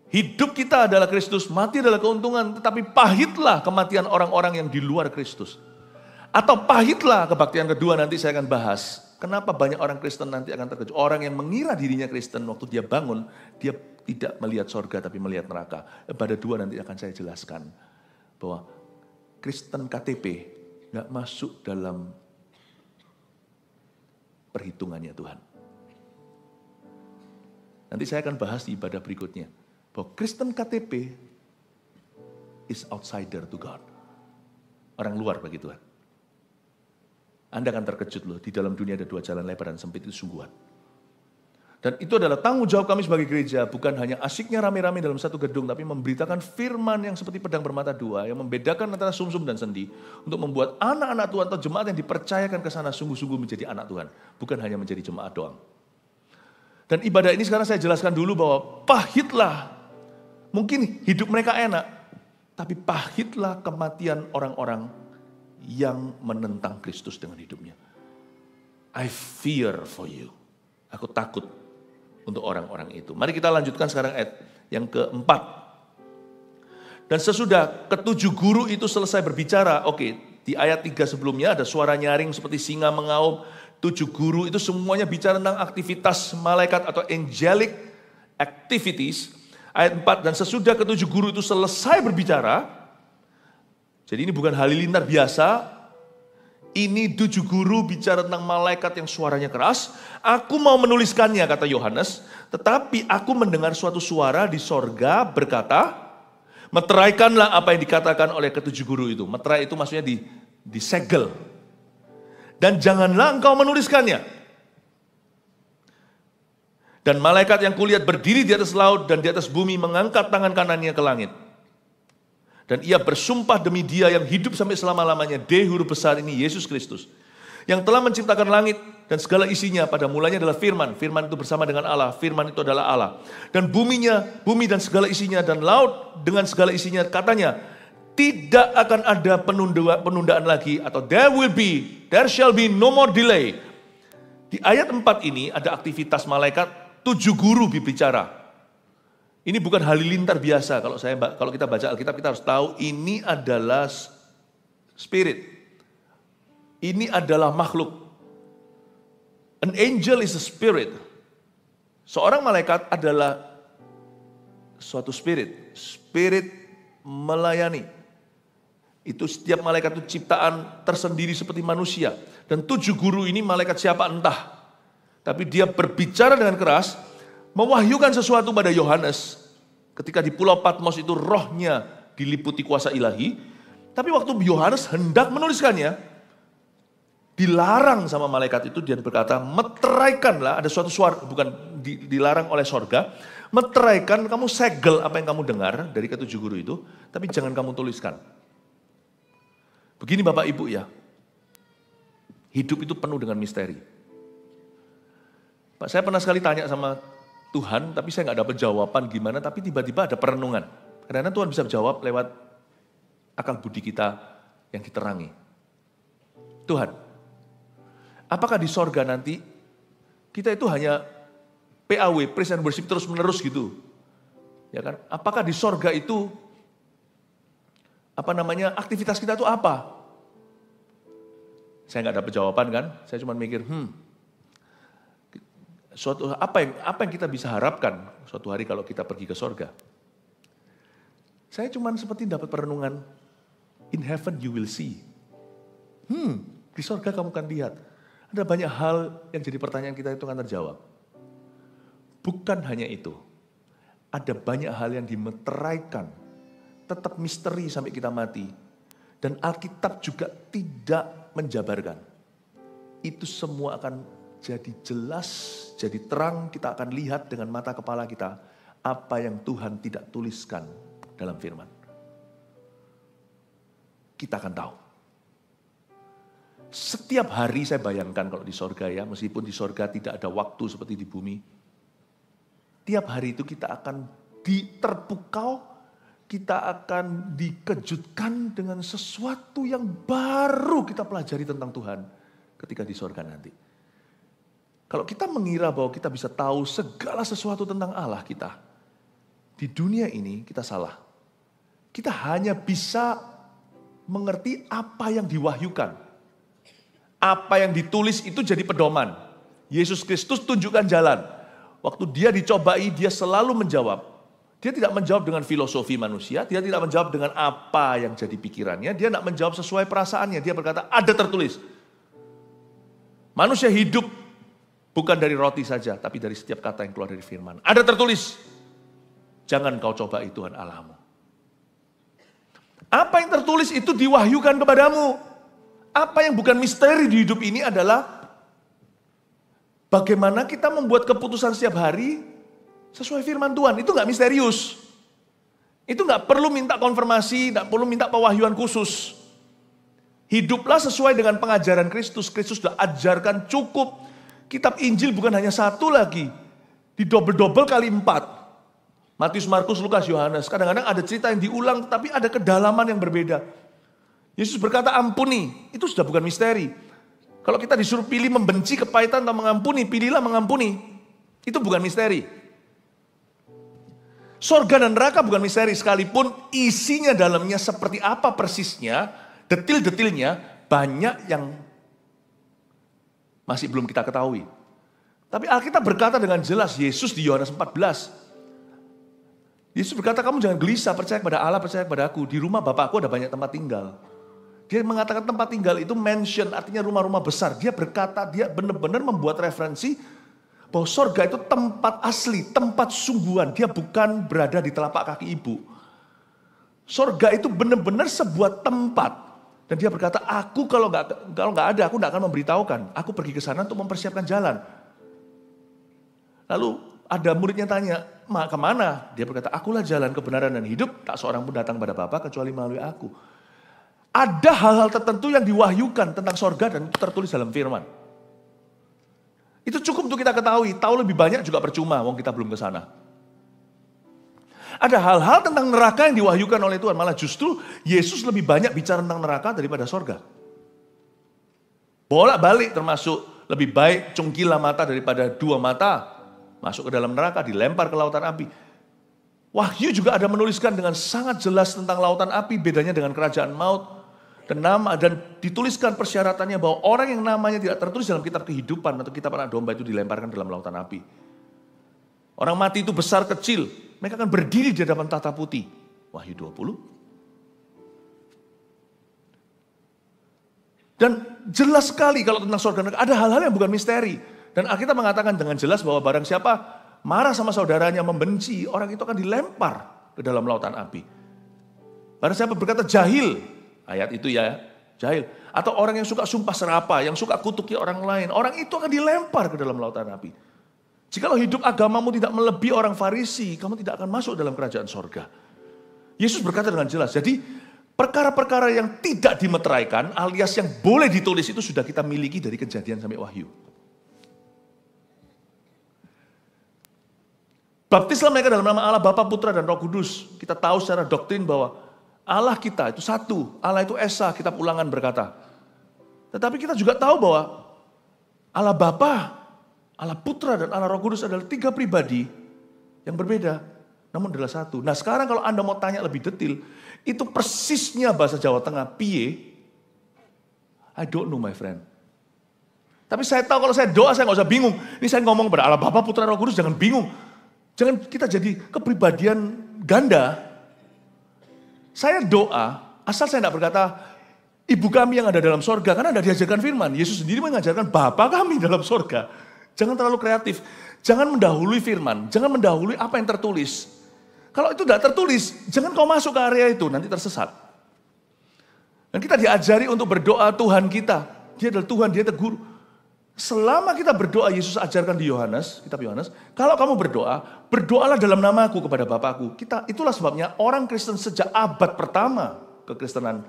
Hidup kita adalah Kristus, mati adalah keuntungan. Tetapi pahitlah kematian orang-orang yang di luar Kristus. Atau pahitlah kebaktian kedua, nanti saya akan bahas. Kenapa banyak orang Kristen nanti akan terkejut. Orang yang mengira dirinya Kristen waktu dia bangun, dia tidak melihat sorga tapi melihat neraka. Pada dua nanti akan saya jelaskan. Bahwa Kristen KTP gak masuk dalam perhitungannya Tuhan. Nanti saya akan bahas di ibadah berikutnya. Bahwa Kristen KTP is outsider to God. Orang luar bagi Tuhan. Anda akan terkejut loh, di dalam dunia ada dua jalan lebar dan sempit, itu sungguhan. Dan itu adalah tanggung jawab kami sebagai gereja, bukan hanya asyiknya rame-rame dalam satu gedung, tapi memberitakan firman yang seperti pedang bermata dua, yang membedakan antara sumsum dan sendi, untuk membuat anak-anak Tuhan atau jemaat yang dipercayakan ke sana sungguh-sungguh menjadi anak Tuhan, bukan hanya menjadi jemaat doang. Dan ibadah ini sekarang saya jelaskan dulu bahwa pahitlah, mungkin hidup mereka enak, tapi pahitlah kematian orang-orang yang menentang Kristus dengan hidupnya. I fear for you. Aku takut untuk orang-orang itu. Mari kita lanjutkan sekarang ayat yang keempat. Dan sesudah ketujuh guru itu selesai berbicara, oke, di ayat 3 sebelumnya ada suara nyaring seperti singa mengaum. 7 guru itu semuanya bicara tentang aktivitas malaikat atau angelic activities. Ayat 4, dan sesudah ketujuh guru itu selesai berbicara. Jadi ini bukan halilintar biasa. Ini 7 guru bicara tentang malaikat yang suaranya keras. Aku mau menuliskannya, kata Yohanes. Tetapi aku mendengar suatu suara di sorga berkata, meteraikanlah apa yang dikatakan oleh ketujuh guru itu. Meterai itu maksudnya disegel. Dan janganlah engkau menuliskannya. Dan malaikat yang kulihat berdiri di atas laut dan di atas bumi mengangkat tangan kanannya ke langit. Dan ia bersumpah demi Dia yang hidup sampai selama-lamanya, D huruf besar ini Yesus Kristus, yang telah menciptakan langit dan segala isinya. Pada mulanya adalah firman, firman itu bersama dengan Allah, firman itu adalah Allah. Dan bumi dan segala isinya, dan laut dengan segala isinya, katanya, tidak akan ada penundaan lagi, atau there shall be no more delay. Di ayat 4 ini ada aktivitas malaikat, 7 guru berbicara. Ini bukan halilintar biasa. Kalau kita baca Alkitab, kita harus tahu ini adalah spirit. Ini adalah makhluk. An angel is a spirit. Seorang malaikat adalah suatu spirit. Spirit melayani. Itu setiap malaikat itu ciptaan tersendiri seperti manusia. Dan 7 guru ini malaikat siapa entah. Tapi dia berbicara dengan keras, mewahyukan sesuatu pada Yohanes. Ketika di Pulau Patmos itu rohnya diliputi kuasa ilahi. Tapi waktu Yohanes hendak menuliskannya, dilarang sama malaikat itu, dia berkata, meteraikanlah, ada suatu suara, bukan dilarang oleh sorga, meteraikan, kamu segel apa yang kamu dengar dari ketujuh guru itu, tapi jangan kamu tuliskan. Begini Bapak Ibu ya, hidup itu penuh dengan misteri. Pak, saya pernah sekali tanya sama Tuhan, tapi saya nggak dapat jawaban gimana, tapi tiba-tiba ada perenungan. Karena Tuhan bisa jawab lewat akal budi kita yang diterangi. Tuhan, apakah di sorga nanti kita itu hanya PAW, praise and worship terus menerus gitu. Ya kan? Apakah di sorga itu aktivitas kita itu apa? Saya nggak dapat jawaban kan? Saya cuma mikir, apa yang kita bisa harapkan suatu hari kalau kita pergi ke sorga? Saya cuma seperti dapat perenungan, in heaven you will see. Di sorga kamu akan lihat. Ada banyak hal yang jadi pertanyaan kita itu akan terjawab. Bukan hanya itu. Ada banyak hal yang dimeteraikan. Tetap misteri sampai kita mati. Dan Alkitab juga tidak menjabarkan. Itu semua akan jadi jelas, jadi terang. Kita akan lihat dengan mata kepala kita. Apa yang Tuhan tidak tuliskan dalam firman. Kita akan tahu. Setiap hari saya bayangkan kalau di sorga ya, meskipun di sorga tidak ada waktu seperti di bumi. Tiap hari itu kita akan terpukau, kita akan dikejutkan dengan sesuatu yang baru kita pelajari tentang Tuhan ketika di sorga nanti. Kalau kita mengira bahwa kita bisa tahu segala sesuatu tentang Allah kita, di dunia ini kita salah. Kita hanya bisa mengerti apa yang diwahyukan. Apa yang ditulis itu jadi pedoman. Yesus Kristus tunjukkan jalan. Waktu dia dicobai, dia selalu menjawab. Dia tidak menjawab dengan filosofi manusia, dia tidak menjawab dengan apa yang jadi pikirannya, dia tidak menjawab sesuai perasaannya. Dia berkata, ada tertulis. Manusia hidup bukan dari roti saja, tapi dari setiap kata yang keluar dari firman. Ada tertulis. Jangan kau cobai Tuhan Allahmu. Apa yang tertulis itu diwahyukan kepadamu. Apa yang bukan misteri di hidup ini adalah bagaimana kita membuat keputusan setiap hari sesuai firman Tuhan. Itu gak misterius. Itu gak perlu minta konfirmasi, gak perlu minta pewahyuan khusus. Hiduplah sesuai dengan pengajaran Kristus. Kristus sudah ajarkan cukup. Kitab Injil bukan hanya satu lagi. Didobel-dobel kali 4. Matius, Markus, Lukas, Yohanes. Kadang-kadang ada cerita yang diulang tapi ada kedalaman yang berbeda. Yesus berkata ampuni, itu sudah bukan misteri. Kalau kita disuruh pilih membenci, kepahitan atau mengampuni, pilihlah mengampuni. Itu bukan misteri. Sorga dan neraka bukan misteri, sekalipun isinya dalamnya seperti apa persisnya, detil-detilnya banyak yang masih belum kita ketahui. Tapi Alkitab berkata dengan jelas, Yesus di Yohanes 14. Yesus berkata, kamu jangan gelisah, percaya kepada Allah, percaya kepada aku. Di rumah Bapakku ada banyak tempat tinggal. Dia mengatakan tempat tinggal itu mansion, artinya rumah-rumah besar. Dia berkata, dia benar-benar membuat referensi bahwa sorga itu tempat asli, tempat sungguhan. Dia bukan berada di telapak kaki ibu. Sorga itu benar-benar sebuah tempat. Dan dia berkata, aku kalau nggak ada, aku nggak akan memberitahukan. Aku pergi ke sana untuk mempersiapkan jalan. Lalu ada muridnya tanya, kemana? Dia berkata, akulah jalan kebenaran dan hidup. Tak seorang pun datang pada Bapa kecuali melalui aku. Ada hal-hal tertentu yang diwahyukan tentang sorga dan itu tertulis dalam firman. Itu cukup untuk kita ketahui. Tahu lebih banyak juga percuma, wong kita belum ke sana. Ada hal-hal tentang neraka yang diwahyukan oleh Tuhan. Malah justru Yesus lebih banyak bicara tentang neraka daripada sorga. Bolak-balik termasuk lebih baik cungkilah mata daripada 2 mata. Masuk ke dalam neraka, dilempar ke lautan api. Wahyu juga ada menuliskan dengan sangat jelas tentang lautan api. Bedanya dengan kerajaan maut. Dan dituliskan persyaratannya bahwa orang yang namanya tidak tertulis dalam kitab kehidupan atau kitab anak domba itu dilemparkan dalam lautan api. Orang mati itu besar kecil, mereka akan berdiri di hadapan tahta putih. Wahyu 20. Dan jelas sekali kalau tentang surga neraka, ada hal-hal yang bukan misteri. Dan Alkitab mengatakan dengan jelas bahwa barang siapa marah sama saudaranya, membenci, orang itu akan dilempar ke dalam lautan api. Barang siapa berkata jahil, ayat itu ya, jahil. Atau orang yang suka sumpah serapa, yang suka kutuki orang lain. Orang itu akan dilempar ke dalam lautan api. Jikalau hidup agamamu tidak melebihi orang Farisi, kamu tidak akan masuk dalam kerajaan sorga. Yesus berkata dengan jelas. Jadi perkara-perkara yang tidak dimeteraikan alias yang boleh ditulis itu sudah kita miliki dari Kejadian sampai Wahyu. Baptislah mereka dalam nama Allah, Bapa, Putra, dan Roh Kudus. Kita tahu secara doktrin bahwa Allah kita itu satu, Allah itu Esa, kitab Ulangan berkata. Tetapi kita juga tahu bahwa Allah Bapa, Allah Putra dan Allah Roh Kudus adalah 3 pribadi yang berbeda, namun adalah satu. Nah sekarang kalau Anda mau tanya lebih detail, itu persisnya bahasa Jawa Tengah, piye? I don't know my friend. Tapi saya tahu kalau saya doa, saya nggak usah bingung. Ini saya ngomong kepada Allah Bapa, Putra, Roh Kudus, jangan bingung. Jangan kita jadi kepribadian ganda. Saya doa, asal saya tidak berkata, Ibu kami yang ada dalam sorga, karena ada diajarkan firman. Yesus sendiri mengajarkan Bapa kami dalam sorga. Jangan terlalu kreatif. Jangan mendahului firman. Jangan mendahului apa yang tertulis. Kalau itu tidak tertulis, jangan kau masuk ke area itu, nanti tersesat. Dan kita diajari untuk berdoa Tuhan kita. Dia adalah Tuhan, dia adalah guru. Selama kita berdoa, Yesus ajarkan di Yohanes, kitab Yohanes, kalau kamu berdoa, berdoalah dalam namaku kepada Bapakku. Itulah sebabnya orang Kristen sejak abad pertama kekristenan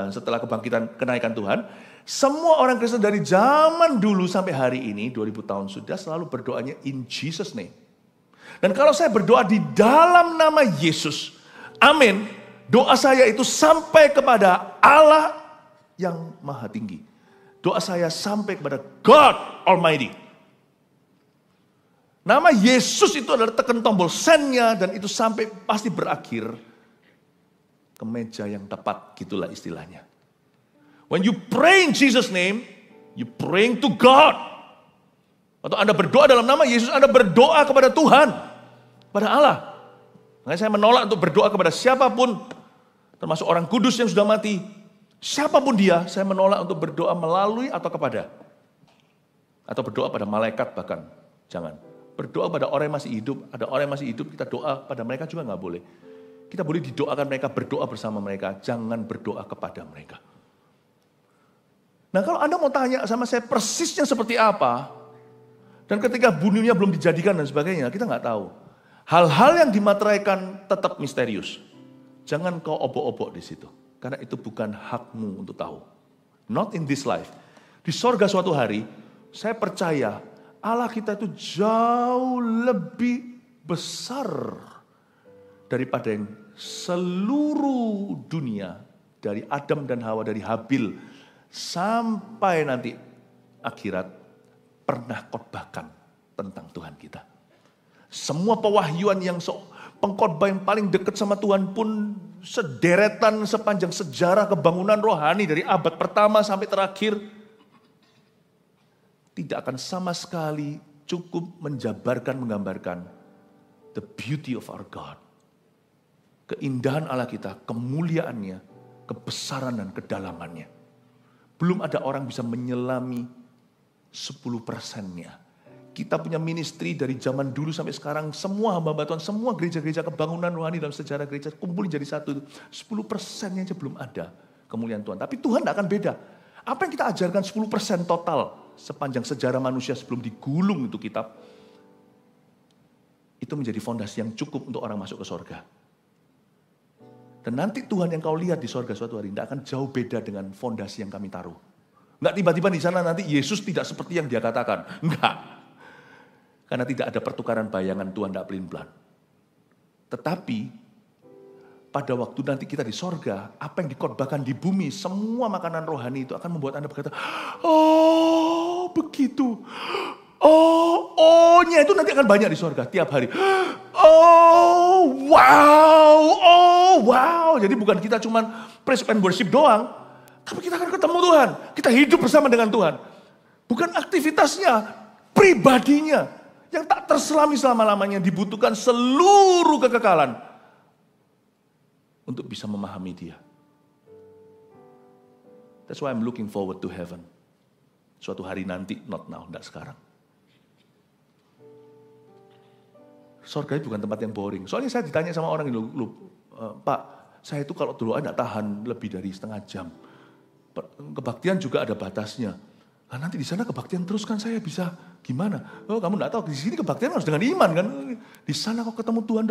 setelah kebangkitan kenaikan Tuhan, semua orang Kristen dari zaman dulu sampai hari ini, 2000 tahun sudah selalu berdoanya in Jesus name. Dan kalau saya berdoa di dalam nama Yesus, amin, doa saya itu sampai kepada Allah yang maha tinggi. Doa saya sampai kepada God Almighty. Nama Yesus itu adalah tekan tombol send-nya dan itu sampai pasti berakhir ke meja yang tepat, gitulah istilahnya. When you pray in Jesus name, you praying to God. Atau Anda berdoa dalam nama Yesus, Anda berdoa kepada Tuhan, kepada Allah. Makanya saya menolak untuk berdoa kepada siapapun, termasuk orang kudus yang sudah mati. Siapapun dia, saya menolak untuk berdoa melalui atau kepada. Atau berdoa pada malaikat bahkan. Jangan. Berdoa pada orang yang masih hidup. Ada orang yang masih hidup, kita doa pada mereka juga nggak boleh. Kita boleh didoakan mereka, berdoa bersama mereka. Jangan berdoa kepada mereka. Nah kalau Anda mau tanya sama saya persisnya seperti apa. Dan ketika bunuhnya belum dijadikan dan sebagainya, kita nggak tahu. Hal-hal yang dimateraikan tetap misterius. Jangan kau obok-obok di situ. Karena itu bukan hakmu untuk tahu. Not in this life. Di sorga suatu hari, saya percaya Allah kita itu jauh lebih besar daripada yang seluruh dunia. Dari Adam dan Hawa, dari Habil, sampai nanti akhirat pernah khotbahkan tentang Tuhan kita. Semua pewahyuan yang pengkhotbah yang paling dekat sama Tuhan pun sederetan sepanjang sejarah kebangunan rohani dari abad pertama sampai terakhir tidak akan sama sekali cukup menjabarkan, menggambarkan the beauty of our God. Keindahan Allah kita, kemuliaannya, kebesaran dan kedalamannya. Belum ada orang bisa menyelami 10%-nya. Kita punya ministry dari zaman dulu sampai sekarang, semua hamba Tuhan, semua gereja-gereja kebangunan rohani dalam sejarah gereja kumpulin jadi satu. 10%-nya aja belum ada kemuliaan Tuhan. Tapi Tuhan tidak akan beda. Apa yang kita ajarkan 10% total sepanjang sejarah manusia sebelum digulung itu kitab, itu menjadi fondasi yang cukup untuk orang masuk ke sorga. Dan nanti Tuhan yang kau lihat di sorga suatu hari tidak akan jauh beda dengan fondasi yang kami taruh. Enggak tiba-tiba di sana nanti Yesus tidak seperti yang dia katakan. Enggak. Karena tidak ada pertukaran bayangan Tuhan tidak pelin-pelan. Tetapi pada waktu nanti kita di sorga, apa yang dikhotbahkan di bumi, semua makanan rohani itu akan membuat Anda berkata, oh begitu. Oh-nya itu nanti akan banyak di sorga tiap hari. Oh wow. Jadi bukan kita cuman praise and worship doang. Tapi kita akan ketemu Tuhan. Kita hidup bersama dengan Tuhan. Bukan aktivitasnya, pribadinya. Yang tak terselami selama-lamanya dibutuhkan seluruh kekekalan untuk bisa memahami dia. That's why I'm looking forward to heaven. Suatu hari nanti, not now, tidak sekarang. Sorga itu bukan tempat yang boring. Soalnya saya ditanya sama orang ini, Pak, saya itu kalau doa tidak tahan lebih dari setengah jam. Kebaktian juga ada batasnya. Nah, nanti di sana kebaktian terus kan saya bisa gimana? Oh kamu enggak tahu, di sini kebaktian harus dengan iman kan. Di sana kau ketemu Tuhan,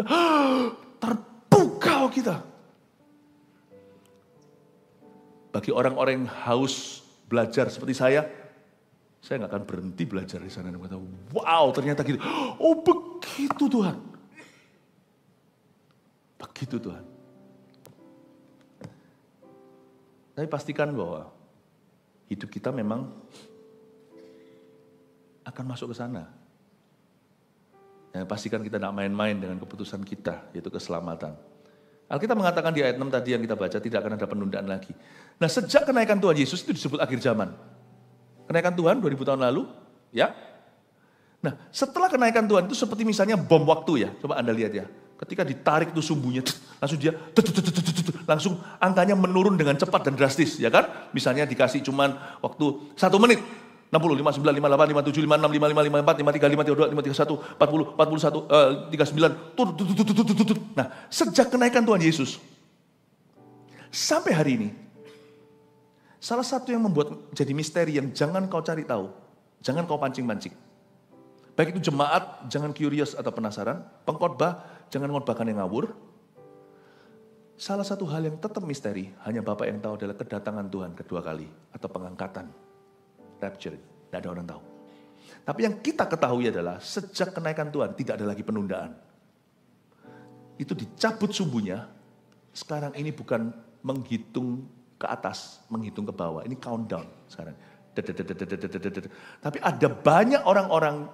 terpukau kita. Bagi orang-orang yang haus belajar seperti saya nggak akan berhenti belajar di sana. Dan berkata, wow ternyata gitu. Oh begitu Tuhan. Begitu Tuhan. Tapi pastikan bahwa hidup kita memang akan masuk ke sana. Yang pastikan kita tidak main-main dengan keputusan kita, yaitu keselamatan. Alkitab mengatakan di ayat 6 tadi yang kita baca, tidak akan ada penundaan lagi. Nah, sejak kenaikan Tuhan Yesus itu disebut akhir zaman. Kenaikan Tuhan 2000 tahun lalu, ya. Nah, setelah kenaikan Tuhan itu seperti misalnya bom waktu ya. Coba Anda lihat ya. Ketika ditarik tuh sumbunya, langsung dia langsung angkanya menurun dengan cepat dan drastis, ya kan? Misalnya dikasih cuman waktu 1 menit. 60, 59, 58, 57, 56, 55, 54, 53, 52, 51, 40, 41, 39. Nah, sejak kenaikan Tuhan Yesus sampai hari ini, salah satu yang membuat jadi misteri yang jangan kau cari tahu, jangan kau pancing-pancing. Baik itu jemaat, jangan curious atau penasaran. Pengkhotbah, jangan ngotbahkan yang ngawur. Salah satu hal yang tetap misteri, hanya Bapak yang tahu adalah kedatangan Tuhan kedua kali atau pengangkatan. Rapture, tidak ada orang tahu. Tapi yang kita ketahui adalah sejak kenaikan Tuhan tidak ada lagi penundaan. Itu dicabut sumbunya, sekarang ini bukan menghitung ke atas, menghitung ke bawah. Ini countdown sekarang. Tapi ada banyak orang-orang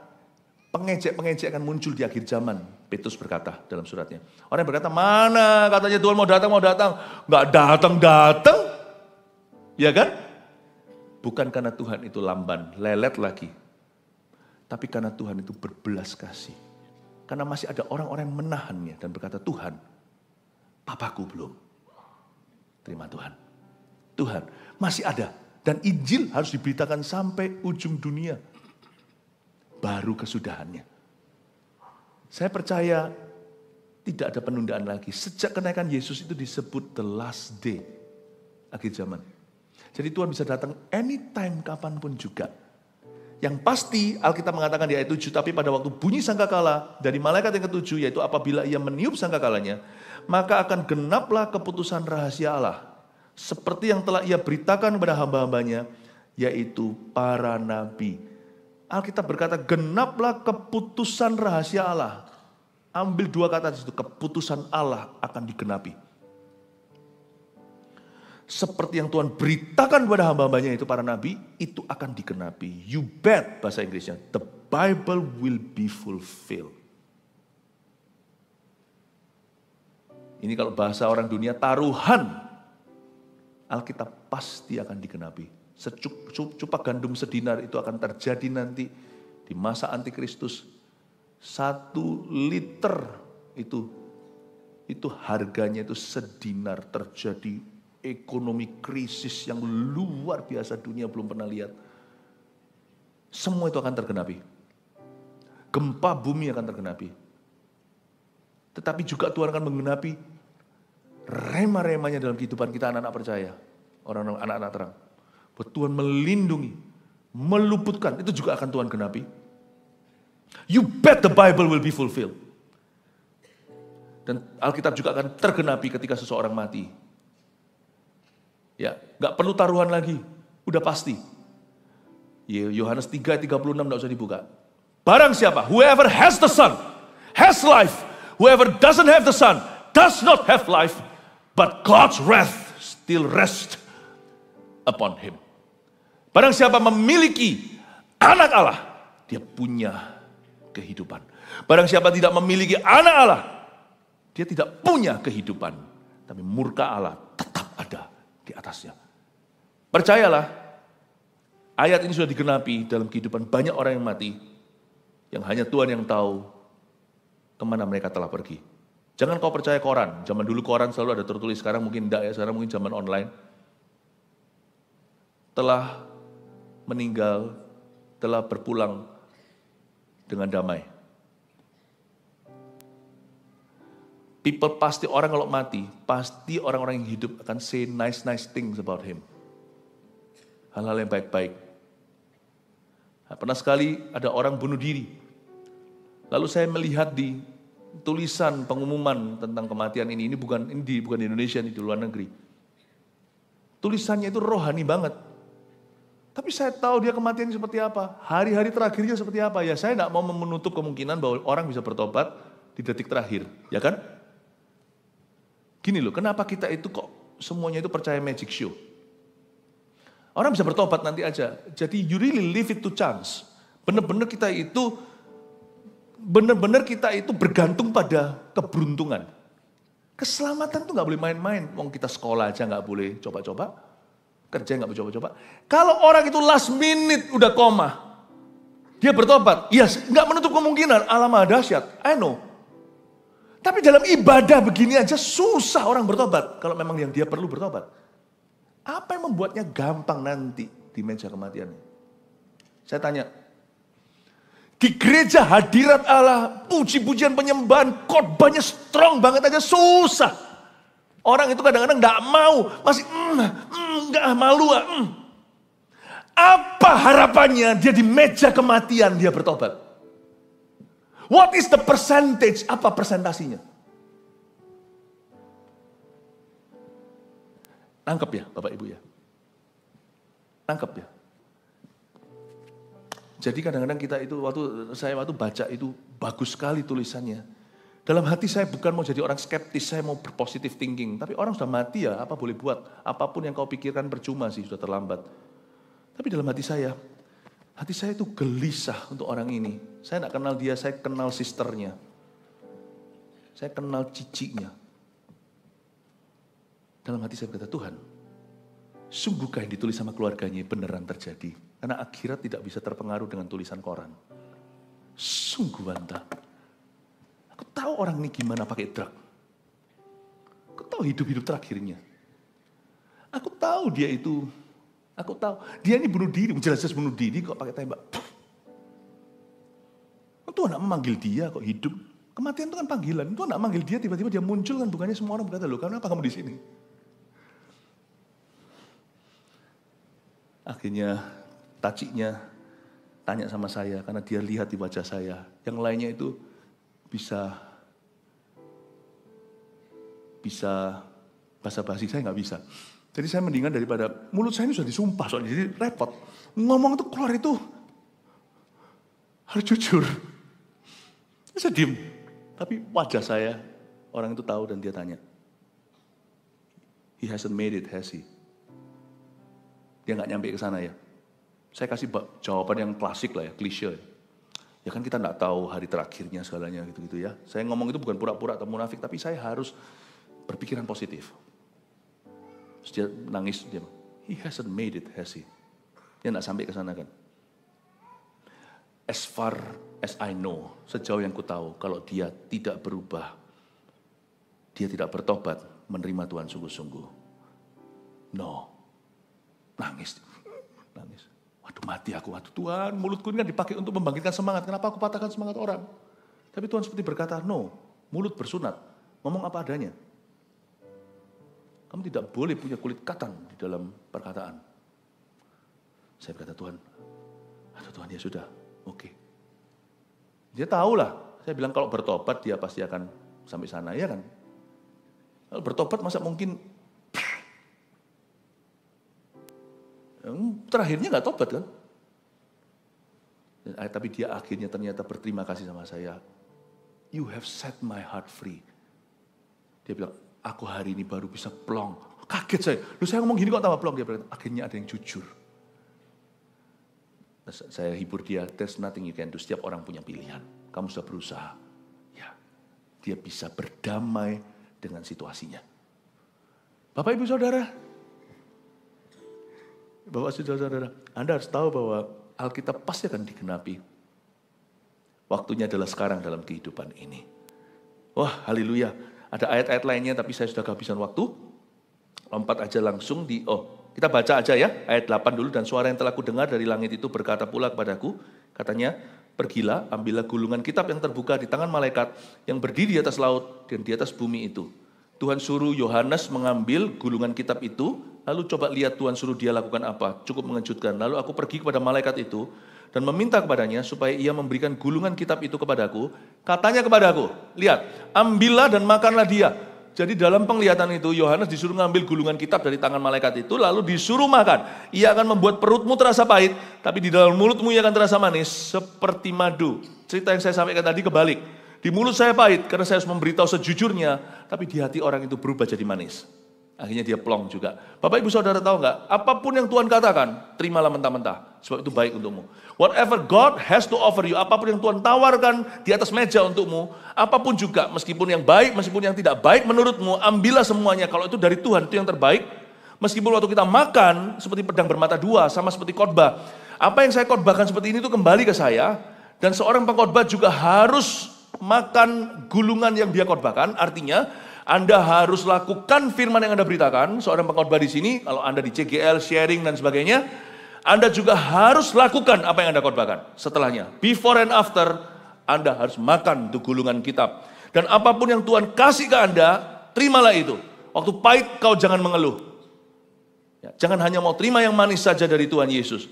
pengejek-pengejek akan muncul di akhir zaman. Petrus berkata dalam suratnya. Orang yang berkata, mana katanya Tuhan mau datang. Nggak datang. Ya kan? Bukan karena Tuhan itu lamban, lelet lagi. Tapi karena Tuhan itu berbelas kasih. Karena masih ada orang-orang yang menahannya dan berkata, Tuhan, papaku belum. Terima Tuhan. Tuhan masih ada. Dan Injil harus diberitakan sampai ujung dunia. Baru kesudahannya. Saya percaya tidak ada penundaan lagi. Sejak kenaikan Yesus itu disebut the last day. Akhir zaman. Jadi Tuhan bisa datang anytime, kapanpun juga. Yang pasti Alkitab mengatakan di ayat 7, tapi pada waktu bunyi sangkakala dari malaikat yang ke-7, yaitu apabila ia meniup sangkakalanya, maka akan genaplah keputusan rahasia Allah. Seperti yang telah ia beritakan kepada hamba-hambanya, yaitu para nabi. Alkitab berkata, genaplah keputusan rahasia Allah. Ambil 2 kata di situ, keputusan Allah akan digenapi. Seperti yang Tuhan beritakan kepada hamba-hambanya itu para nabi, itu akan digenapi. You bet, bahasa Inggrisnya. The Bible will be fulfilled. Ini kalau bahasa orang dunia, taruhan. Alkitab pasti akan digenapi. Secupak gandum sedinar itu akan terjadi nanti di masa antikristus. 1 liter itu harganya itu sedinar, terjadi ekonomi krisis yang luar biasa dunia belum pernah lihat. Semua itu akan tergenapi. Gempa bumi akan tergenapi. Tetapi juga Tuhan akan menggenapi rema-remanya dalam kehidupan kita anak-anak percaya. Orang-orang anak-anak terang. Buat Tuhan melindungi, meluputkan, itu juga akan Tuhan genapi. You bet the Bible will be fulfilled. Dan Alkitab juga akan tergenapi ketika seseorang mati. Ya, nggak perlu taruhan lagi, udah pasti. Yohanes 3:36 nggak usah dibuka. Barang siapa, whoever has the Son, has life. Whoever doesn't have the Son, does not have life. But God's wrath still rests upon him. Barang siapa memiliki anak Allah, dia punya kehidupan. Barang siapa tidak memiliki anak Allah, dia tidak punya kehidupan. Tapi murka Allah tetap ada di atasnya. Percayalah, ayat ini sudah digenapi dalam kehidupan banyak orang yang mati, yang hanya Tuhan yang tahu kemana mereka telah pergi. Jangan kau percaya koran. Zaman dulu koran selalu ada tertulis, sekarang mungkin tidak ya, sekarang mungkin zaman online. Telah meninggal, telah berpulang dengan damai. People pasti, orang kalau mati, pasti orang-orang yang hidup akan say nice things about him. Hal-hal yang baik-baik. Nah, pernah sekali ada orang bunuh diri. Lalu saya melihat di tulisan pengumuman tentang kematian ini bukan di Indonesia, ini di luar negeri. Tulisannya itu rohani banget. Tapi saya tahu dia kematiannya seperti apa. Hari-hari terakhirnya seperti apa. Ya saya tidak mau menutup kemungkinan bahwa orang bisa bertobat di detik terakhir. Ya kan? Gini loh, kenapa kita itu kok semuanya itu percaya magic show? Orang bisa bertobat nanti aja. Jadi you really leave it to chance. Benar-benar kita itu bergantung pada keberuntungan. Keselamatan tuh nggak boleh main-main. Wong kita sekolah aja nggak boleh coba-coba, kerja nggak boleh coba-coba. Kalau orang itu last minute udah koma, dia bertobat, ya nggak menutup kemungkinan alam dahsyat. I know. Tapi dalam ibadah begini aja susah orang bertobat kalau memang yang dia perlu bertobat. Apa yang membuatnya gampang nanti di meja kematian? Saya tanya, di gereja hadirat Allah, puji-pujian penyembahan, khotbahnya strong banget aja susah. Orang itu kadang-kadang gak mau, masih gak malu. Apa harapannya dia di meja kematian dia bertobat? What is the percentage? Apa persentasinya? Nangkep ya Bapak Ibu ya? Nangkep ya? Jadi kadang-kadang kita itu, waktu baca itu bagus sekali tulisannya. Dalam hati saya bukan mau jadi orang skeptis, saya mau berpositif thinking. Tapi orang sudah mati ya, apa boleh buat? Apapun yang kau pikirkan percuma sih, sudah terlambat. Tapi dalam hati saya itu gelisah untuk orang ini. Saya tidak kenal dia, saya kenal sisternya. Saya kenal ciciknya. Dalam hati saya berkata, Tuhan, sungguhkah yang ditulis sama keluarganya beneran terjadi? Karena akhirat tidak bisa terpengaruh dengan tulisan koran. Sungguh bantah. Aku tahu orang ini gimana pakai drug. Aku tahu hidup-hidup terakhirnya. Aku tahu dia ini bunuh diri, jelas-jelas bunuh diri kok pakai tembak. Tuhan tidak memanggil dia kok hidup. Kematian itu kan panggilan. Tuhan tidak memanggil dia, tiba-tiba dia muncul kan. Bukannya semua orang berkata, loh kenapa kamu di sini? Akhirnya taciknya tanya sama saya karena dia lihat di wajah saya. Yang lainnya itu bisa basa-basi, saya nggak bisa. Jadi saya mendingan daripada mulut saya ini sudah disumpah soalnya, jadi repot. Ngomong itu keluar itu harus jujur. Saya diem, tapi wajah saya orang itu tahu dan dia tanya, he hasn't made it, has he? Dia nggak nyampe ke sana ya. Saya kasih jawaban yang klasik lah ya, klise. Ya kan kita nggak tahu hari terakhirnya segalanya gitu-gitu ya. Saya ngomong itu bukan pura-pura atau munafik, tapi saya harus berpikiran positif. Terus dia nangis, dia, he hasn't made it, has he? Dia nggak sampai ke sana kan. As far as I know, sejauh yang ku tahu, kalau dia tidak berubah, dia tidak bertobat, menerima Tuhan sungguh-sungguh. No, nangis. Waduh mati aku, waduh Tuhan, mulutku ini kan dipakai untuk membangkitkan semangat. Kenapa aku patahkan semangat orang? Tapi Tuhan seperti berkata, no, mulut bersunat, ngomong apa adanya. Kamu tidak boleh punya kulit katan di dalam perkataan. Saya berkata, Tuhan, aduh Tuhan ya sudah, oke. Dia tahulah, saya bilang kalau bertobat dia pasti akan sampai sana, ya kan? Kalau bertobat masa mungkin terakhirnya nggak tobat kan? Tapi dia akhirnya ternyata berterima kasih sama saya. You have set my heart free. Dia bilang, aku hari ini baru bisa plong. Kaget saya. Loh saya ngomong gini kok tambah plong. Dia bilang, akhirnya ada yang jujur. Saya hibur dia, there's nothing you can do. Setiap orang punya pilihan. Kamu sudah berusaha. Ya, dia bisa berdamai dengan situasinya. Bapak Ibu Saudara, Saudara, Anda harus tahu bahwa Alkitab pasti akan digenapi. Waktunya adalah sekarang dalam kehidupan ini. Wah, haleluya. Ada ayat-ayat lainnya tapi saya sudah kehabisan waktu. Lompat aja langsung kita baca aja ya, ayat 8 dulu. Dan suara yang telah kudengar dari langit itu berkata pula kepadaku, katanya, pergilah, ambillah gulungan kitab yang terbuka di tangan malaikat yang berdiri di atas laut dan di atas bumi itu. Tuhan suruh Yohanes mengambil gulungan kitab itu, lalu coba lihat Tuhan suruh dia lakukan apa, cukup mengejutkan. Lalu aku pergi kepada malaikat itu dan meminta kepadanya supaya ia memberikan gulungan kitab itu kepadaku. Katanya kepadaku, lihat, ambillah dan makanlah dia. Jadi dalam penglihatan itu, Yohanes disuruh ngambil gulungan kitab dari tangan malaikat itu, lalu disuruh makan. Ia akan membuat perutmu terasa pahit, tapi di dalam mulutmu ia akan terasa manis, seperti madu. Cerita yang saya sampaikan tadi kebalik. Di mulut saya pahit, karena saya harus memberitahu sejujurnya, tapi di hati orang itu berubah jadi manis. Akhirnya dia plong juga. Bapak Ibu Saudara tahu nggak? Apapun yang Tuhan katakan, terimalah mentah-mentah. sebab itu baik untukmu. Whatever God has to offer you, apapun yang Tuhan tawarkan di atas meja untukmu, apapun juga, meskipun yang baik, meskipun yang tidak baik menurutmu, ambillah semuanya. Kalau itu dari Tuhan, itu yang terbaik. Meskipun waktu kita makan, seperti pedang bermata dua, sama seperti khotbah. Apa yang saya khotbahkan seperti ini itu kembali ke saya, dan seorang pengkhotbah juga harus makan gulungan yang dia khotbahkan. Artinya, Anda harus lakukan firman yang Anda beritakan. Seorang pengkhotbah di sini, kalau Anda di CGL, sharing dan sebagainya, Anda juga harus lakukan apa yang Anda khotbahkan. Setelahnya, before and after, Anda harus makan itu gulungan kitab. Dan apapun yang Tuhan kasih ke Anda, terimalah itu. Waktu pahit, kau jangan mengeluh. Ya, jangan hanya mau terima yang manis saja dari Tuhan Yesus.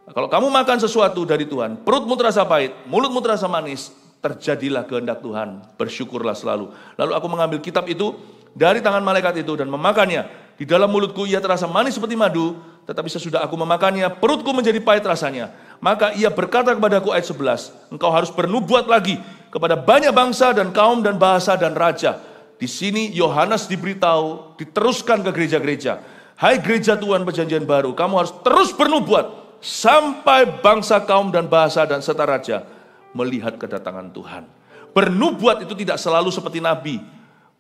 Kalau kamu makan sesuatu dari Tuhan, perutmu terasa pahit, mulutmu terasa manis, terjadilah kehendak Tuhan, bersyukurlah selalu. Lalu aku mengambil kitab itu dari tangan malaikat itu dan memakannya. Di dalam mulutku ia terasa manis seperti madu, tetapi sesudah aku memakannya, perutku menjadi pahit rasanya. Maka ia berkata kepadaku ayat 11, engkau harus bernubuat lagi kepada banyak bangsa dan kaum dan bahasa dan raja. Di sini Yohanes diberitahu, diteruskan ke gereja-gereja. Hai gereja Tuhan perjanjian baru, kamu harus terus bernubuat sampai bangsa, kaum dan bahasa dan serta raja melihat kedatangan Tuhan. Bernubuat itu tidak selalu seperti nabi.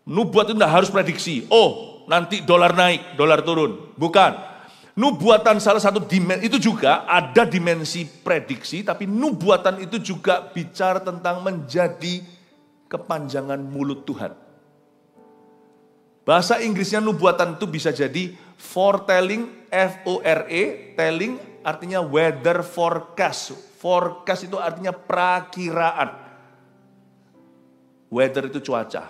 Nubuat itu tidak harus prediksi. Oh, nanti dolar naik, dolar turun. Bukan. Nubuatan salah satu dimensi, itu juga ada dimensi prediksi, tapi nubuatan itu juga bicara tentang menjadi kepanjangan mulut Tuhan. Bahasa Inggrisnya nubuatan itu bisa jadi foretelling, F-O-R-E, telling artinya weather forecast. Forecast itu artinya perakiraan. Weather itu cuaca.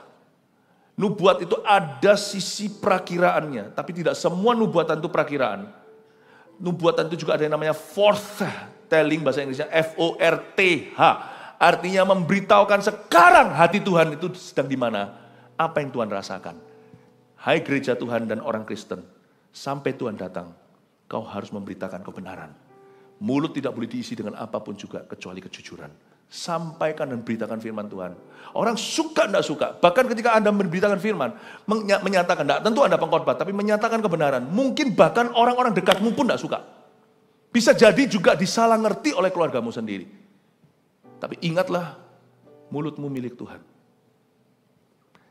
Nubuat itu ada sisi perakiraannya, tapi tidak semua nubuatan itu perakiraan. Nubuatan itu juga ada yang namanya foretelling, bahasa Inggrisnya F-O-R-T-H. Artinya memberitahukan sekarang hati Tuhan itu sedang di mana, apa yang Tuhan rasakan. Hai gereja Tuhan dan orang Kristen, sampai Tuhan datang, kau harus memberitakan kebenaran. Mulut tidak boleh diisi dengan apapun juga kecuali kejujuran. Sampaikan dan beritakan firman Tuhan. Orang suka tidak suka, bahkan ketika Anda memberitakan firman, menyatakan, tidak tentu Anda pengkhotbah, tapi menyatakan kebenaran. Mungkin bahkan orang-orang dekatmu pun tidak suka. Bisa jadi juga disalah ngerti oleh keluargamu sendiri. Tapi ingatlah, mulutmu milik Tuhan.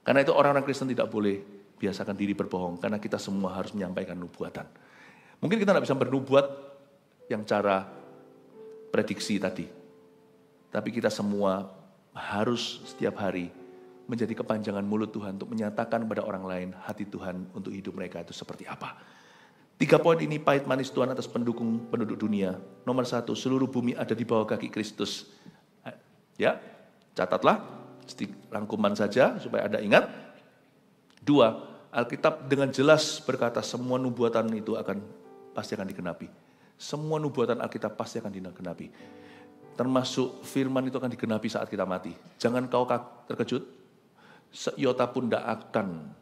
Karena itu orang-orang Kristen tidak boleh biasakan diri berbohong, karena kita semua harus menyampaikan nubuatan. Mungkin kita tidak bisa bernubuat yang cara prediksi tadi. Tapi kita semua harus setiap hari menjadi kepanjangan mulut Tuhan untuk menyatakan kepada orang lain hati Tuhan untuk hidup mereka itu seperti apa. 3 poin ini pahit manis Tuhan atas penduduk dunia. Nomor 1, seluruh bumi ada di bawah kaki Kristus. Ya, catatlah, rangkuman saja supaya Anda ingat. 2, Alkitab dengan jelas berkata semua nubuatan itu pasti akan digenapi. Semua nubuatan Alkitab pasti akan digenapi. Termasuk firman itu akan digenapi saat kita mati. Jangan kau terkejut, seiota pun tidak akan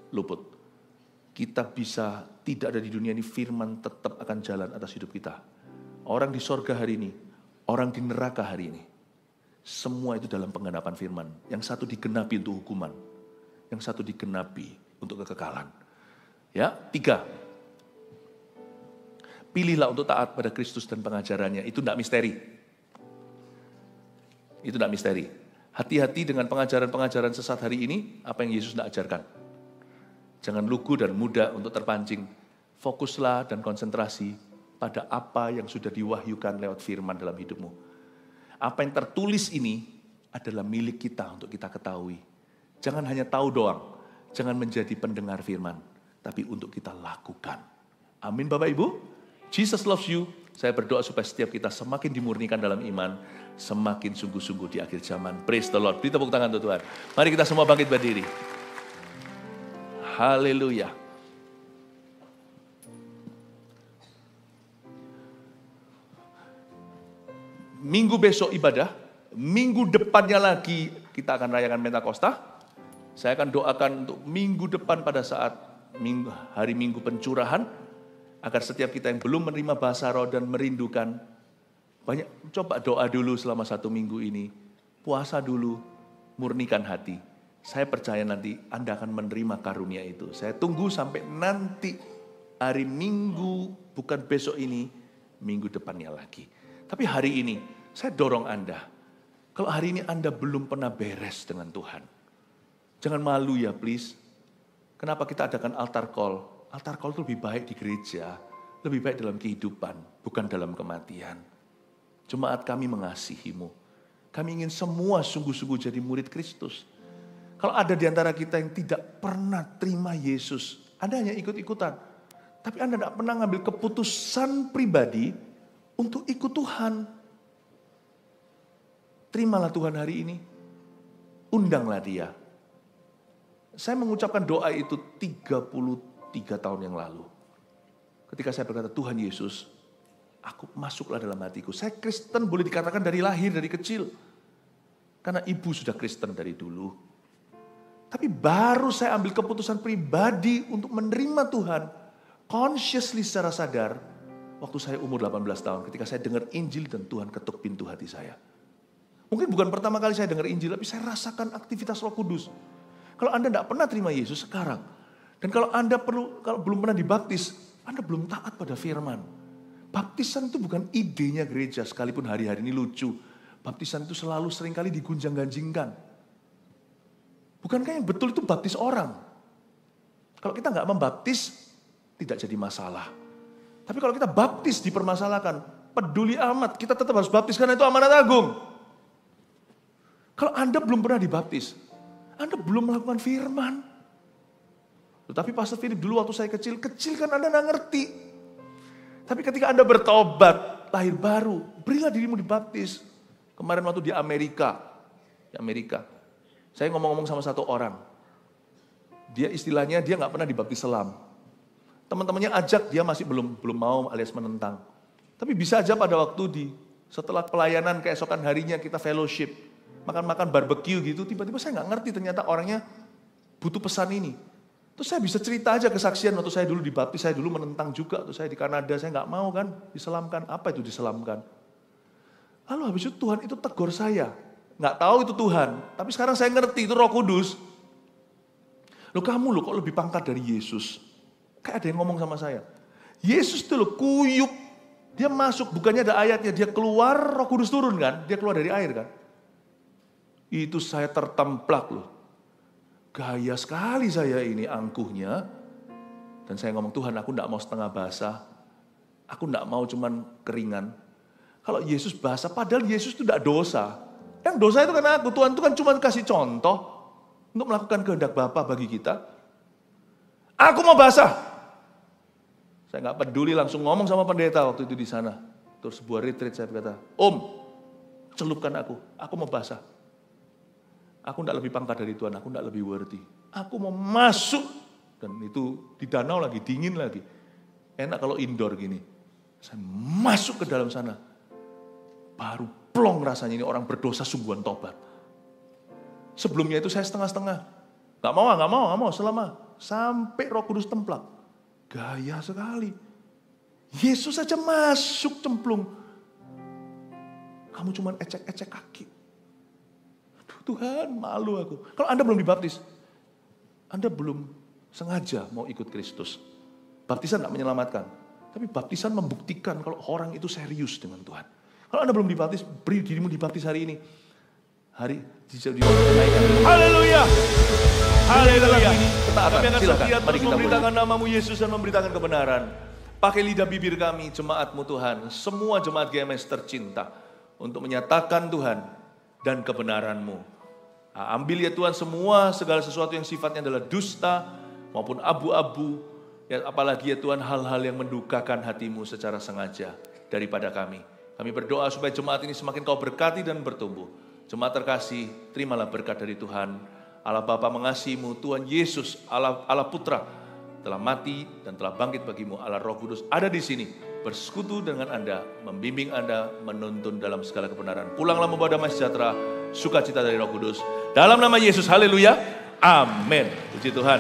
luput. Kita bisa tidak ada di dunia ini, firman tetap akan jalan atas hidup kita. Orang di sorga hari ini, orang di neraka hari ini. Semua itu dalam penggenapan firman. Yang satu digenapi untuk hukuman, yang satu digenapi untuk kekekalan. Ya, 3. Pilihlah untuk taat pada Kristus dan pengajarannya. Itu tidak misteri. Itu tidak misteri. Hati-hati dengan pengajaran-pengajaran sesat hari ini, apa yang Yesus tidak ajarkan. Jangan lugu dan mudah untuk terpancing. Fokuslah dan konsentrasi pada apa yang sudah diwahyukan lewat firman dalam hidupmu. Apa yang tertulis ini adalah milik kita untuk kita ketahui. Jangan hanya tahu doang. Jangan menjadi pendengar firman, tapi untuk kita lakukan. Amin Bapak Ibu. Jesus loves you. Saya berdoa supaya setiap kita semakin dimurnikan dalam iman, semakin sungguh-sungguh di akhir zaman. Praise the Lord. Beri tepuk tangan untuk Tuhan. Mari kita semua bangkit berdiri. Haleluya. Minggu besok ibadah, minggu depannya lagi kita akan rayakan Pentakosta. Saya akan doakan untuk minggu depan pada saat hari Minggu pencurahan, agar setiap kita yang belum menerima bahasa roh dan merindukan, coba doa dulu selama 1 minggu ini. Puasa dulu, murnikan hati. Saya percaya nanti Anda akan menerima karunia itu. Saya tunggu sampai nanti hari Minggu, bukan besok ini, minggu depannya lagi. Tapi hari ini saya dorong Anda, kalau hari ini Anda belum pernah beres dengan Tuhan, jangan malu ya please. Kenapa kita adakan altar call? Altar call itu lebih baik di gereja, lebih baik dalam kehidupan, bukan dalam kematian. Jemaat kami mengasihimu. Kami ingin semua sungguh-sungguh jadi murid Kristus. Kalau ada di antara kita yang tidak pernah terima Yesus, Anda hanya ikut-ikutan. Tapi Anda tidak pernah ngambil keputusan pribadi untuk ikut Tuhan. Terimalah Tuhan hari ini. Undanglah dia. Saya mengucapkan doa itu 33 tahun yang lalu. Ketika saya berkata, Tuhan Yesus, aku masuklah dalam hatiku. Saya Kristen boleh dikatakan dari lahir, dari kecil. Karena ibu sudah Kristen dari dulu. Tapi baru saya ambil keputusan pribadi untuk menerima Tuhan. Consciously secara sadar. Waktu saya umur 18 tahun. Ketika saya dengar Injil dan Tuhan ketuk pintu hati saya. Mungkin bukan pertama kali saya dengar Injil. Tapi saya rasakan aktivitas Roh Kudus. Kalau Anda tidak pernah terima Yesus sekarang. Dan kalau Anda kalau belum pernah dibaptis. Anda belum taat pada firman. Baptisan itu bukan idenya gereja. Sekalipun hari-hari ini lucu. Baptisan itu selalu seringkali digunjang-ganjingkan. Bukankah yang betul itu baptis orang? Kalau kita nggak membaptis, tidak jadi masalah. Tapi kalau kita baptis dipermasalahkan, peduli amat, kita tetap harus baptis karena itu amanat agung. Kalau Anda belum pernah dibaptis, Anda belum melakukan firman. Tetapi Pastor Philip dulu waktu saya kecil kan Anda nggak ngerti. Tapi ketika Anda bertobat, lahir baru, berilah dirimu dibaptis. Kemarin waktu di Amerika, saya ngomong-ngomong sama satu orang. Dia istilahnya dia nggak pernah dibaptis selam. Teman-temannya ajak, dia masih belum mau alias menentang. Tapi bisa aja pada waktu setelah pelayanan keesokan harinya kita fellowship, makan-makan barbecue gitu, tiba-tiba saya nggak ngerti ternyata orangnya butuh pesan ini. Terus saya bisa cerita aja kesaksian waktu saya dulu dibaptis, saya dulu menentang juga, waktu saya di Kanada, saya nggak mau kan diselamkan. Apa itu diselamkan? Lalu habis itu Tuhan itu tegur saya. Nggak tahu itu Tuhan, tapi sekarang saya ngerti itu Roh Kudus. Kamu kok lebih pangkat dari Yesus? Kayak ada yang ngomong sama saya. Yesus itu kuyup, dia masuk, bukannya ada ayatnya, dia keluar, Roh Kudus turun kan? Dia keluar dari air kan? Itu saya tertemplak Gaya sekali saya ini angkuhnya. Dan saya ngomong, Tuhan aku enggak mau setengah basah. Aku enggak mau cuman keringan. Kalau Yesus basah, padahal Yesus itu enggak dosa. Yang dosa itu kan aku, Tuhan itu kan cuma kasih contoh. Untuk melakukan kehendak Bapa bagi kita. Aku mau basah. Saya enggak peduli, langsung ngomong sama pendeta waktu itu di sana. Terus sebuah retreat saya berkata, Om, celupkan aku mau basah. Aku tidak lebih pangkat dari Tuhan, aku tidak lebih worthy. Aku mau masuk. Dan itu di danau lagi, dingin lagi. Enak kalau indoor gini. Saya masuk ke dalam sana. Baru plong rasanya ini orang berdosa sungguhan tobat. Sebelumnya itu saya setengah-setengah. Gak mau selama. Sampai Roh Kudus templak. Gaya sekali. Yesus saja masuk cemplung. Kamu cuma ecek-ecek kaki. Tuhan, malu aku. Kalau Anda belum dibaptis, Anda belum sengaja mau ikut Kristus. Baptisan tidak menyelamatkan. Tapi baptisan membuktikan kalau orang itu serius dengan Tuhan. Kalau Anda belum dibaptis, beri dirimu dibaptis hari ini. Haleluya. Haleluya. Kami akan setia terus memberitakan namamu Yesus dan memberitakan kebenaran. Pakai lidah bibir kami, jemaatmu Tuhan. Semua jemaat GMS tercinta. Untuk menyatakan Tuhan dan kebenaran-Mu. Ambil ya Tuhan segala sesuatu yang sifatnya adalah dusta maupun abu-abu. Ya, apalagi ya Tuhan hal-hal yang mendukakan hati-Mu secara sengaja daripada kami. Kami berdoa supaya jemaat ini semakin Kau berkati dan bertumbuh. Jemaat terkasih, terimalah berkat dari Tuhan. Allah Bapa mengasihi-Mu, Tuhan Yesus, Allah Putra telah mati dan telah bangkit bagi-Mu. Allah Roh Kudus ada di sini. Bersekutu dengan Anda, membimbing Anda, menuntun dalam segala kebenaran. Pulanglah membawa damai sejahtera, sukacita dari Roh Kudus. Dalam nama Yesus, haleluya, amin. Puji Tuhan.